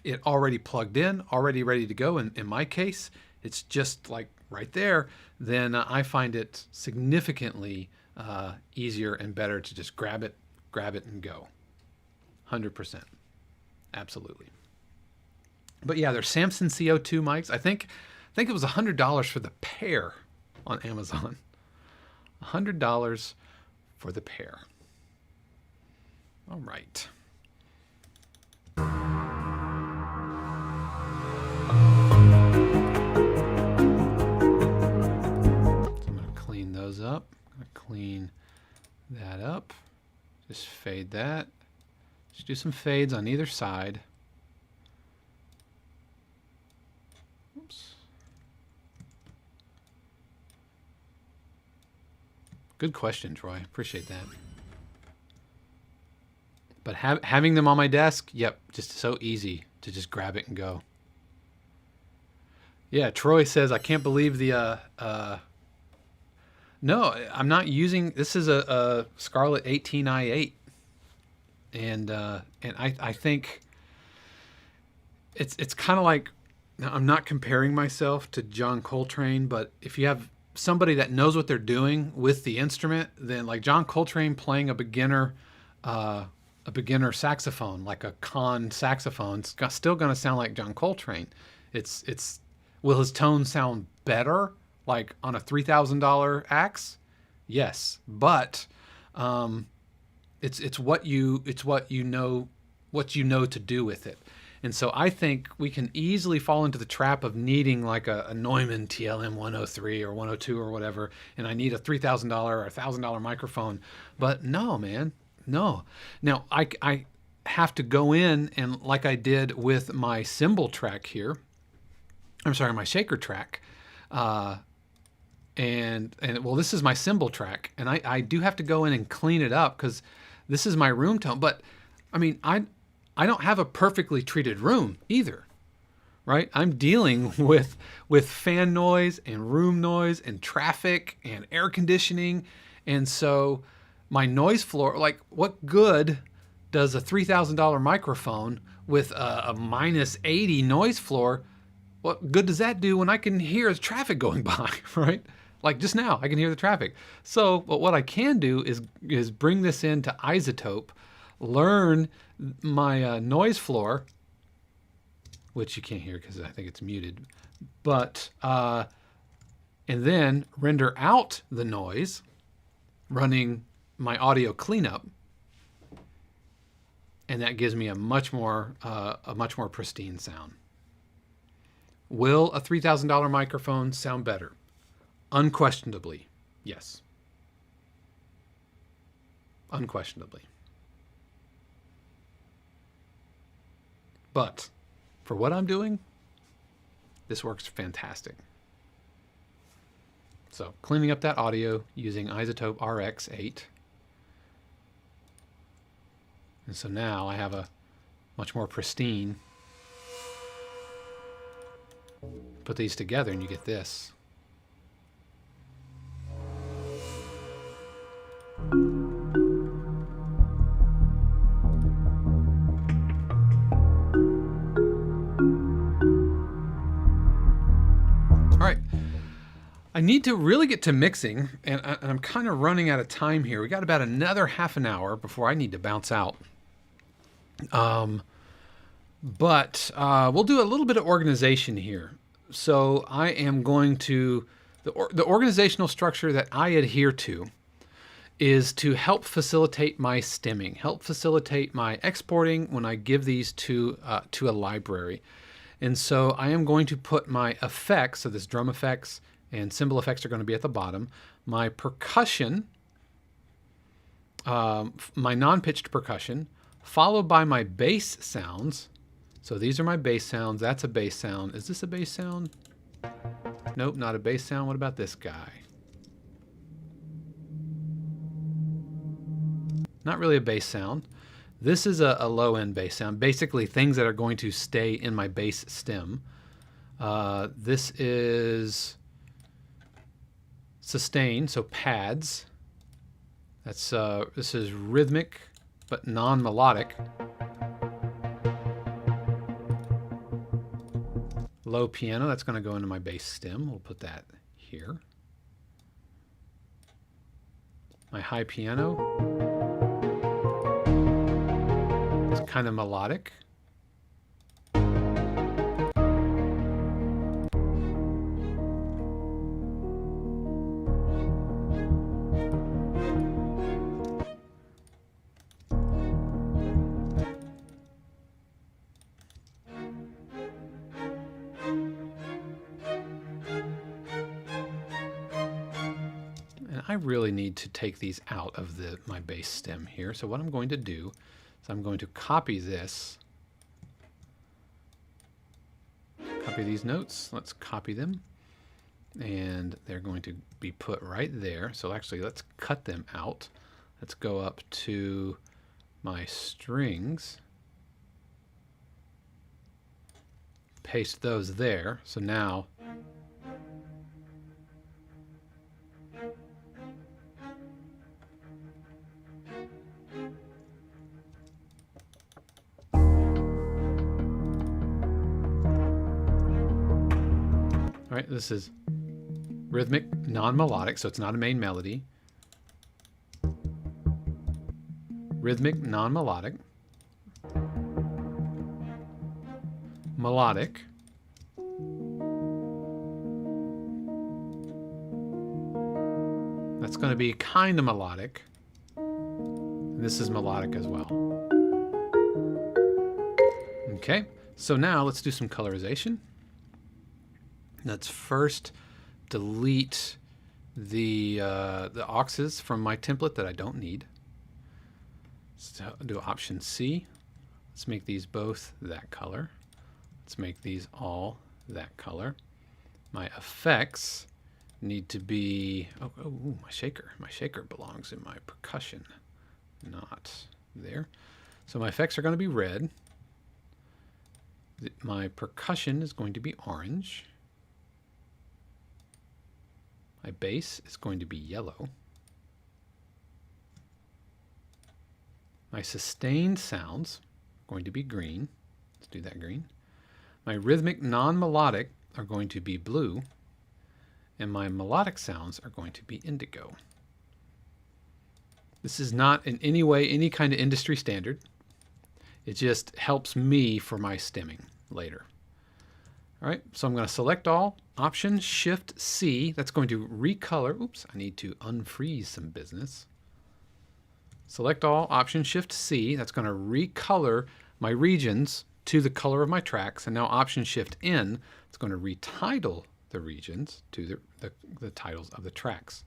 [SPEAKER 1] it already plugged in, already ready to go, and in my case, it's just like right there, then I find it significantly easier and better to just grab it and go. 100%. Absolutely. But yeah, they're Samson CO2 mics. I think it was $100 for the pair on Amazon. $100 for the pair. All right. those up. I'm gonna clean that up. Just fade that. Just do some fades on either side. Oops. Good question, Troy. Appreciate that. But having them on my desk, yep, just so easy to just grab it and go. Yeah, Troy says, I can't believe the, no, I'm not using, this is a Scarlett 18i8. And I think it's kind of like, now I'm not comparing myself to John Coltrane, but if you have somebody that knows what they're doing with the instrument, then like John Coltrane playing a beginner saxophone, like a con saxophone, it's still going to sound like John Coltrane. Will his tone sound better, like on a $3,000 axe? Yes, but it's what you know to do with it. And so I think we can easily fall into the trap of needing like a Neumann TLM 103 or 102 or whatever, and I need a $3,000 or $1,000 microphone. But no, man, no. Now I have to go in and, like I did with my cymbal track here, I'm sorry, my shaker track, and well, this is my cymbal track, and I do have to go in and clean it up because this is my room tone. But I mean, I don't have a perfectly treated room either, right? I'm dealing with fan noise and room noise and traffic and air conditioning. And so my noise floor, like what good does a $3,000 microphone with a minus 80 noise floor, what good does that do when I can hear the traffic going by, right? Like just now, I can hear the traffic. So what I can do is bring this into Isotope, learn my noise floor, which you can't hear because I think it's muted, but and then render out the noise running my audio cleanup, and that gives me a much more pristine sound. Will a $3,000 microphone sound better? Unquestionably, yes. Unquestionably. But for what I'm doing, this works fantastic. So cleaning up that audio using Isotope RX8. And so now I have a much more pristine. Put these together and you get this. All right, I need to really get to mixing, and I'm kind of running out of time here. We got about another half an hour before I need to bounce out. But we'll do a little bit of organization here. So I am going to, the organizational structure that I adhere to is to help facilitate my stemming, help facilitate my exporting when I give these to a library. And so I am going to put my effects, so this drum effects and cymbal effects are going to be at the bottom. My percussion, my non-pitched percussion, followed by my bass sounds. So these are my bass sounds. That's a bass sound. Is this a bass sound? Nope, not a bass sound. What about this guy? Not really a bass sound. This is a low-end bass sound. Basically, things that are going to stay in my bass stem. This is sustain, so pads. That's this is rhythmic, but non-melodic. Low piano, that's going to go into my bass stem. We'll put that here. My high piano. It's kind of melodic. I really need to take these out of my bass stem here. So what I'm going to do is I'm going to copy this. Copy these notes. Let's copy them. And they're going to be put right there. So actually, let's cut them out. Let's go up to my strings. Paste those there. So now all right, this is rhythmic, non-melodic, so it's not a main melody. Rhythmic, non-melodic. Melodic. That's going to be kind of melodic. And this is melodic as well. Okay, so now let's do some colorization. Let's first delete the auxes from my template that I don't need. So do Option C. Let's make these both that color. Let's make these all that color. My effects need to be, my shaker. My shaker belongs in my percussion, not there. So my effects are going to be red. My percussion is going to be orange. My bass is going to be yellow. My sustained sounds are going to be green. Let's do that green. My rhythmic non-melodic are going to be blue. And my melodic sounds are going to be indigo. This is not in any way any kind of industry standard. It just helps me for my stemming later. All right, so I'm going to select all, Option Shift C. That's going to recolor. Oops, I need to unfreeze some business. Select all, Option Shift C. That's going to recolor my regions to the color of my tracks. And now Option Shift N. It's going to retitle the regions to the titles of the tracks.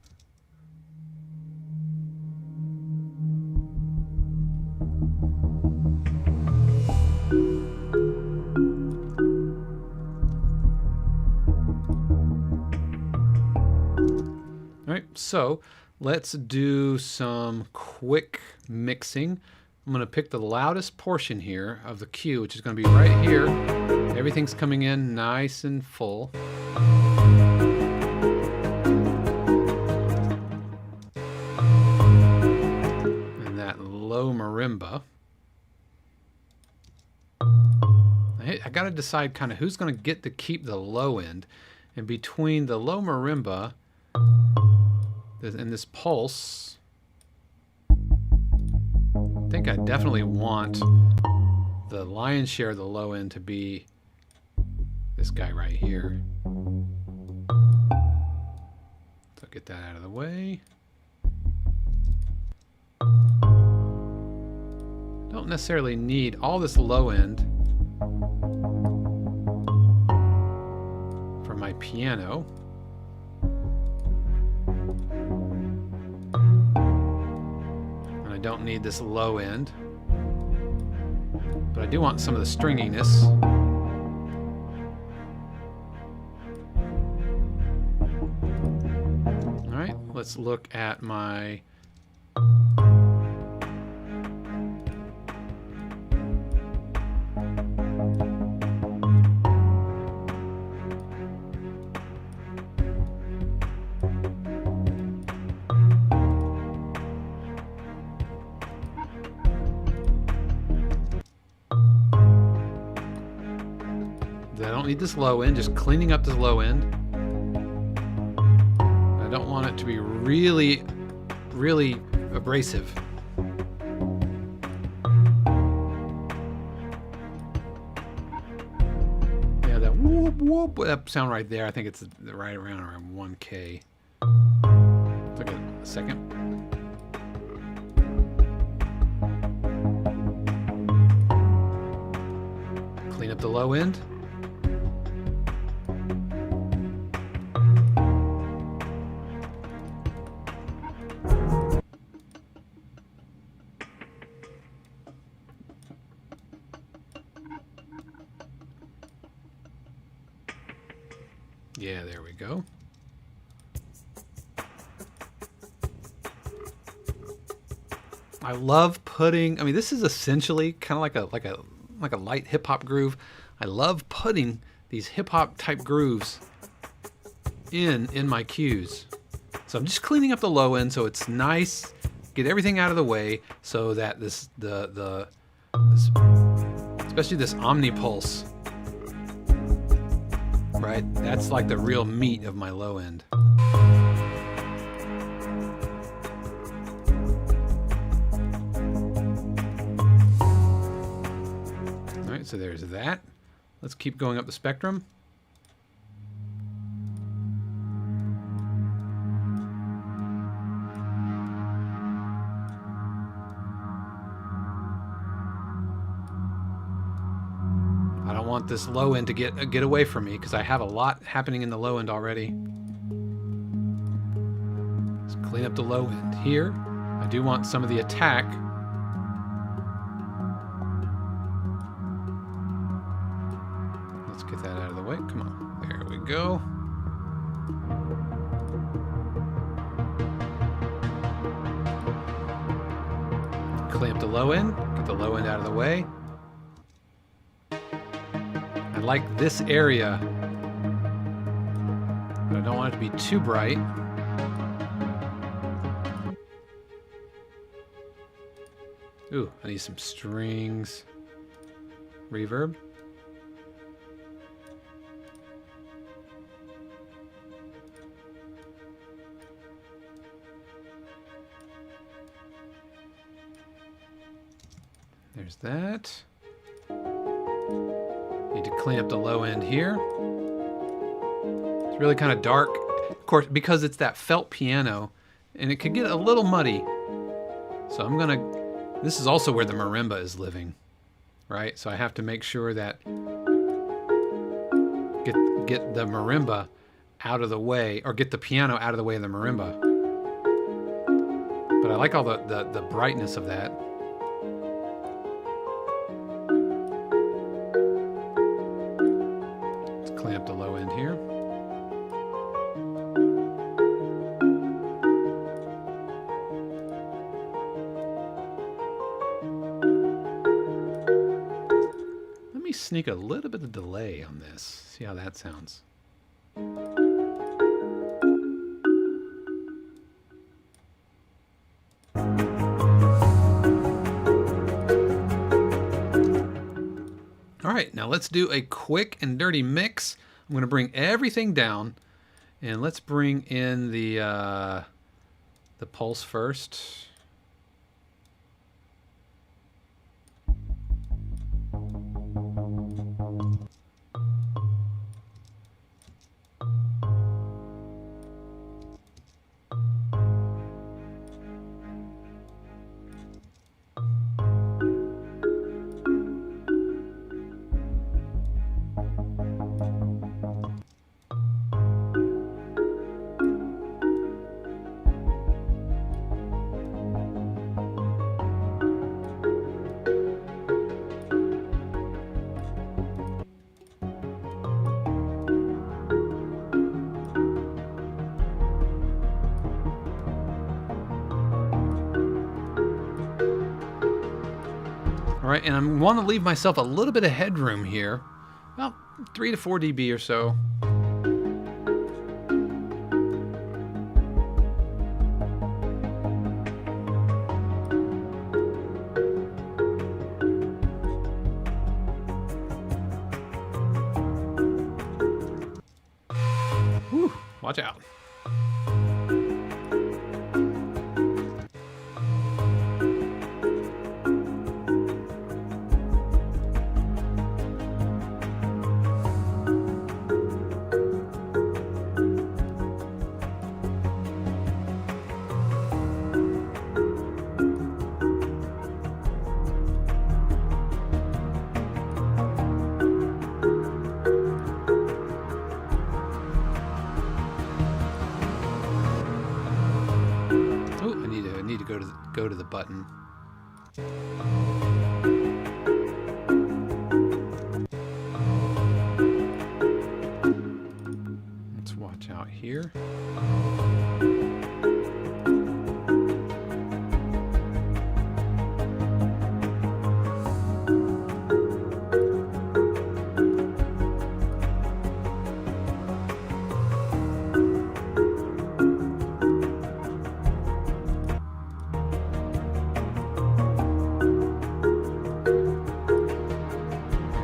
[SPEAKER 1] All right, so let's do some quick mixing. I'm going to pick the loudest portion here of the cue, which is going to be right here. Everything's coming in nice and full. And that low marimba. I got to decide kind of who's going to get to keep the low end. And between the low marimba and this pulse, I think I definitely want the lion's share of the low end to be this guy right here. So get that out of the way. Don't necessarily need all this low end for my piano. And I don't need this low end, but I do want some of the stringiness. All right, let's look at my this low end, just cleaning up this low end. I don't want it to be really, really abrasive. Yeah, that whoop whoop, that sound right there, I think it's right around 1K. Look at a second. Clean up the low end. Yeah, there we go. I love putting, I mean, this is essentially kind of like a light hip hop groove. I love putting these hip hop type grooves in my cues. So I'm just cleaning up the low end so it's nice, get everything out of the way so that this especially this omnipulse, right? That's like the real meat of my low end. All right, so there's that. Let's keep going up the spectrum. I don't want this low end to get away from me because I have a lot happening in the low end already. Let's clean up the low end here. I do want some of the attack. Let's get that out of the way. Come on. There we go. Clean up the low end. Get the low end out of the way. I like this area, but I don't want it to be too bright. Ooh, I need some strings. Reverb. There's that. Need to clean up the low end here. It's really kind of dark, of course, because it's that felt piano, and it could get a little muddy. So I'm gonna, this is also where the marimba is living, right? So I have to make sure that get the marimba out of the way, or get the piano out of the way of the marimba. But I like all the brightness of that. Clean up the low end here. Let me sneak a little bit of delay on this. See how that sounds. All right, now let's do a quick and dirty mix. I'm going to bring everything down, and let's bring in the pulse first. All right, and I want to leave myself a little bit of headroom here, about 3 to 4 dB or so. Whew, watch out. Go to the button. here.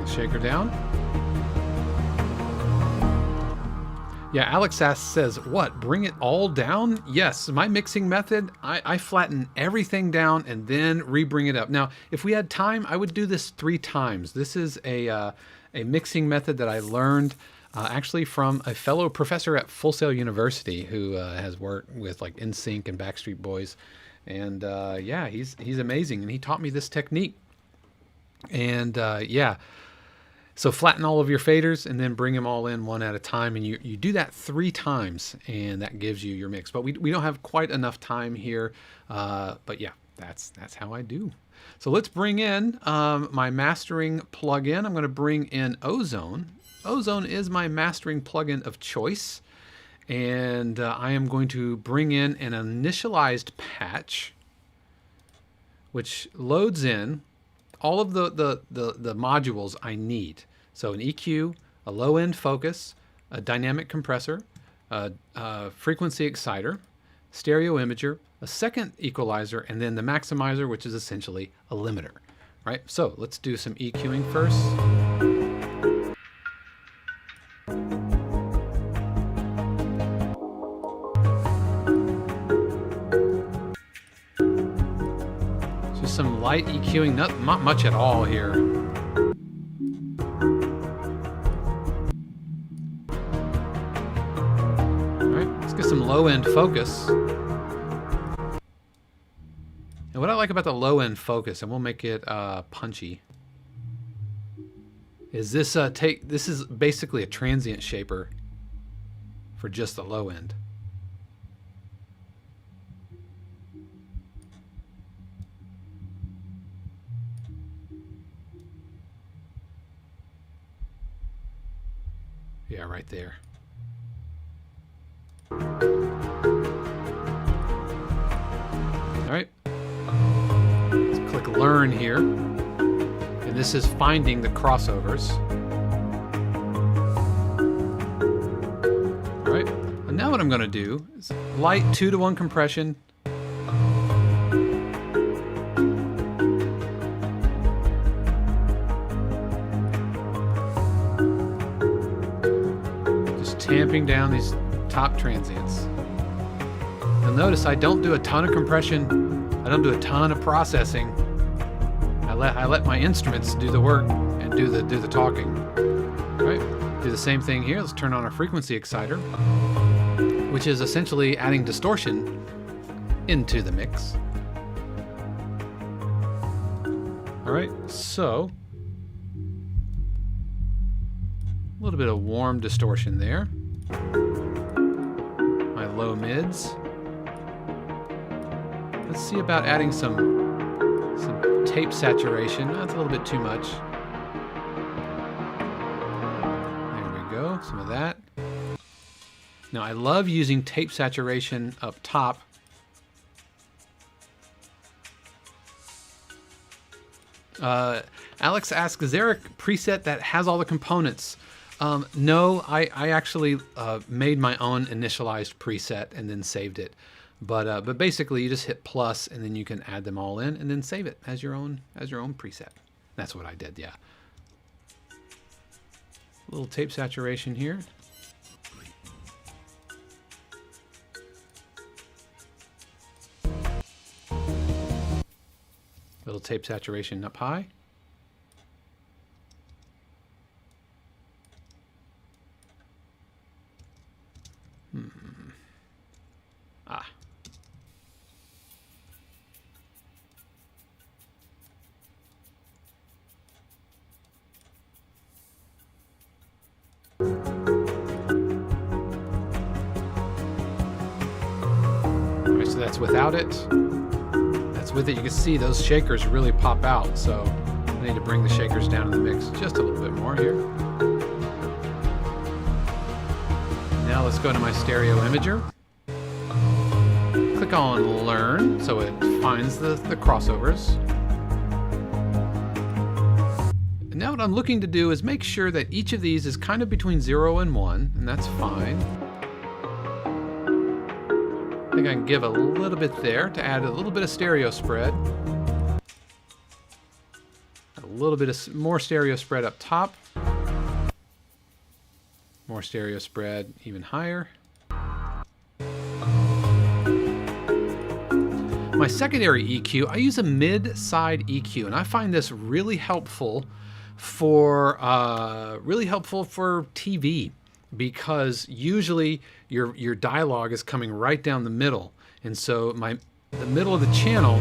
[SPEAKER 1] Shaker down. Yeah, Alex says, what, bring it all down? Yes, my mixing method, I flatten everything down and then re-bring it up. Now, if we had time, I would do this 3 times. This is a mixing method that I learned actually from a fellow professor at Full Sail University who has worked with like NSYNC and Backstreet Boys. And yeah, he's amazing. And he taught me this technique. And yeah. So flatten all of your faders and then bring them all in one at a time. And you do that 3 times and that gives you your mix. But we don't have quite enough time here. But yeah, that's how I do. So let's bring in my mastering plugin. I'm going to bring in Ozone. Ozone is my mastering plugin of choice. And I am going to bring in an initialized patch, which loads in all of the modules I need. So an EQ, a low-end focus, a dynamic compressor, a frequency exciter, stereo imager, a second equalizer, and then the maximizer, which is essentially a limiter. Right? So let's do some EQing first. Some light EQing, not much at all here. All right, let's get some low-end focus. And what I like about the low-end focus, and we'll make it punchy, is this this is basically a transient shaper for just the low end. Yeah, right there. All right. Let's click Learn here. And this is finding the crossovers. All right. And now what I'm going to do is light 2-to-1 compression. Tamping down these top transients. You'll notice I don't do a ton of compression. I don't do a ton of processing. I let my instruments do the work and do the talking. All right. Do the same thing here. Let's turn on our frequency exciter, which is essentially adding distortion into the mix. All right. So a little bit of warm distortion there. My low mids. Let's see about adding some tape saturation. That's a little bit too much. There we go, some of that. Now I love using tape saturation up top. Alex asks, is there a preset that has all the components? No, I actually made my own initialized preset and then saved it. But basically you just hit plus and then you can add them all in and then save it as your own preset. That's what I did, yeah. A little tape saturation here. Little tape saturation up high. Alright, so that's without it. That's with it. You can see those shakers really pop out, so I need to bring the shakers down in the mix just a little bit more here. Now Now let's go to my stereo imager. Click on Learn, so it finds the crossovers. And now what I'm looking to do is make sure that each of these is kind of between 0 and 1, and that's fine. I think I can give a little bit there to add a little bit of stereo spread. A little bit of more stereo spread up top. More stereo spread even higher. My secondary EQ, I use a mid-side EQ, and I find this really helpful for TV, because usually your dialogue is coming right down the middle, and so the middle of the channel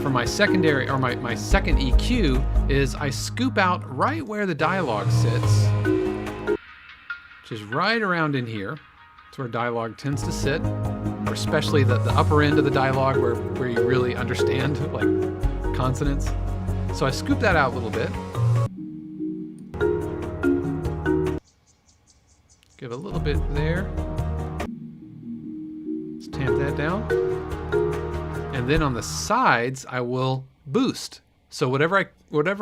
[SPEAKER 1] for my secondary, or my second EQ, is I scoop out right where the dialogue sits, which is right around in here. It's where dialogue tends to sit, or especially the upper end of the dialogue where you really understand like consonants. So I scoop that out a little bit. Give a little bit there. Let's tamp that down. And then on the sides, I will boost. So whatever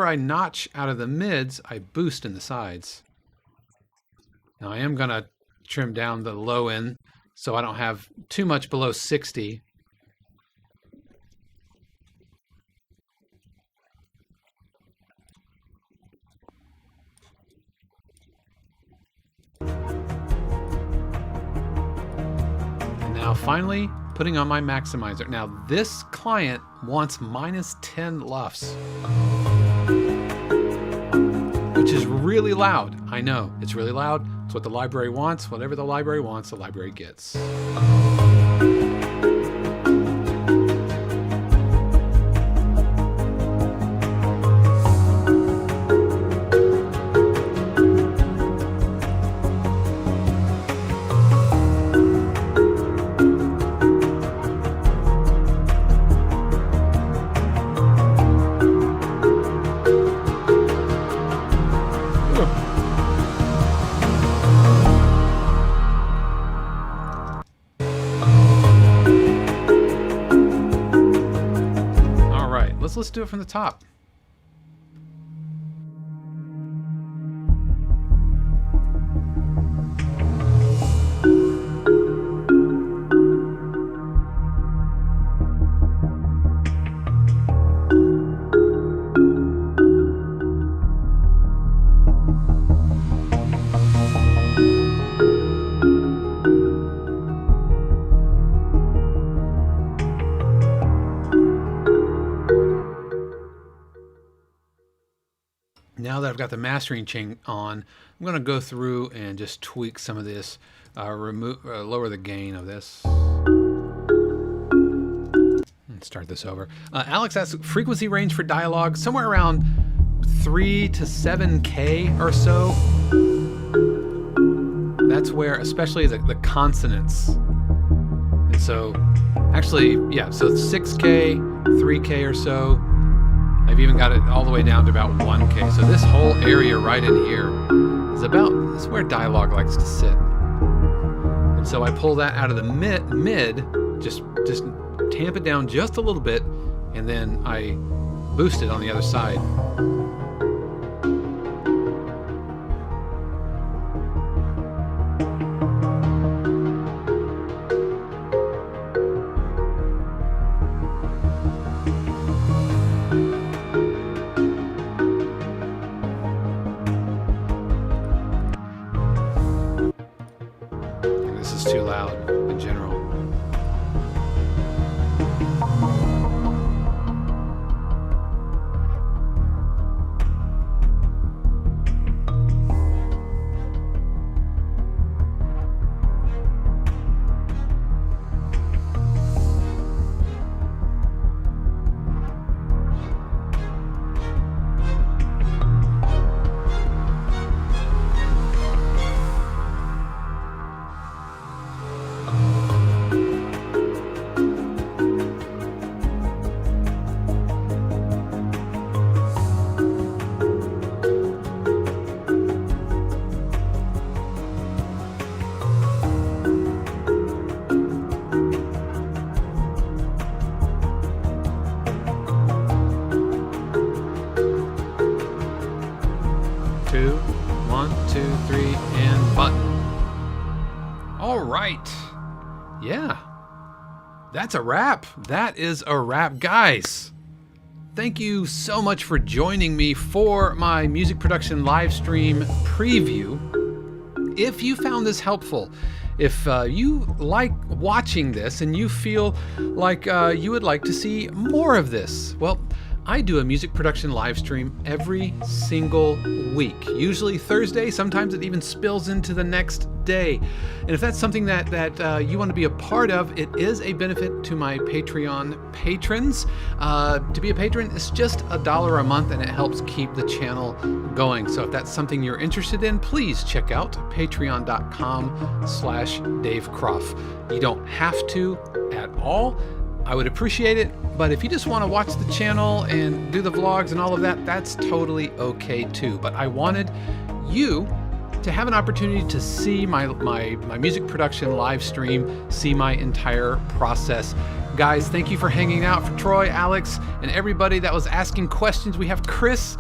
[SPEAKER 1] I notch out of the mids, I boost in the sides. Now I am gonna trim down the low end so I don't have too much below 60. And now finally, putting on my maximizer. Now this client wants -10 LUFS, which is really loud. I know, it's really loud. It's what the library wants. Whatever the library wants, the library gets. Let's do it from the top. Now that I've got the mastering chain on, I'm going to go through and just tweak some of this, lower the gain of this. Let's start this over. Alex asks, frequency range for dialogue, somewhere around 3 to 7K or so. That's where, especially the consonants. And so, actually, yeah, so 6K, 3K or so. I've even got it all the way down to about 1K. So this whole area right in here is where dialogue likes to sit. And so I pull that out of the mid, just tamp it down just a little bit, and then I boost it on the other side. Too loud in general. right. Yeah. That's a wrap. That is a wrap, guys. Thank you so much for joining me for my music production live stream preview. If you found this helpful, if you like watching this and you feel like you would like to see more of this, well, I do a music production live stream every single week, usually Thursday. Sometimes it even spills into the next day. And if that's something that you want to be a part of, it is a benefit to my Patreon patrons. To be a patron is just $1 a month, and it helps keep the channel going. So if that's something you're interested in, please check out patreon.com/Dave Croft. You don't have to at all. I would appreciate it, but if you just want to watch the channel and do the vlogs and all of that, that's totally okay too. But I wanted you to have an opportunity to see my music production live stream, see my entire process. Guys, thank you for hanging out. For Troy, Alex, and everybody that was asking questions. We have Chris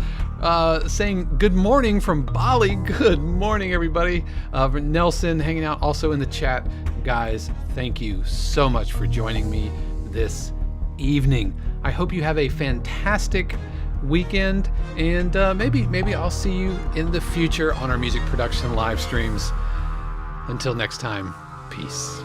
[SPEAKER 1] saying good morning from Bali. Good morning, everybody. Nelson hanging out also in the chat. Guys, thank you so much for joining me this evening. I hope you have a fantastic weekend, and maybe I'll see you in the future on our music production live streams. Until next time, peace.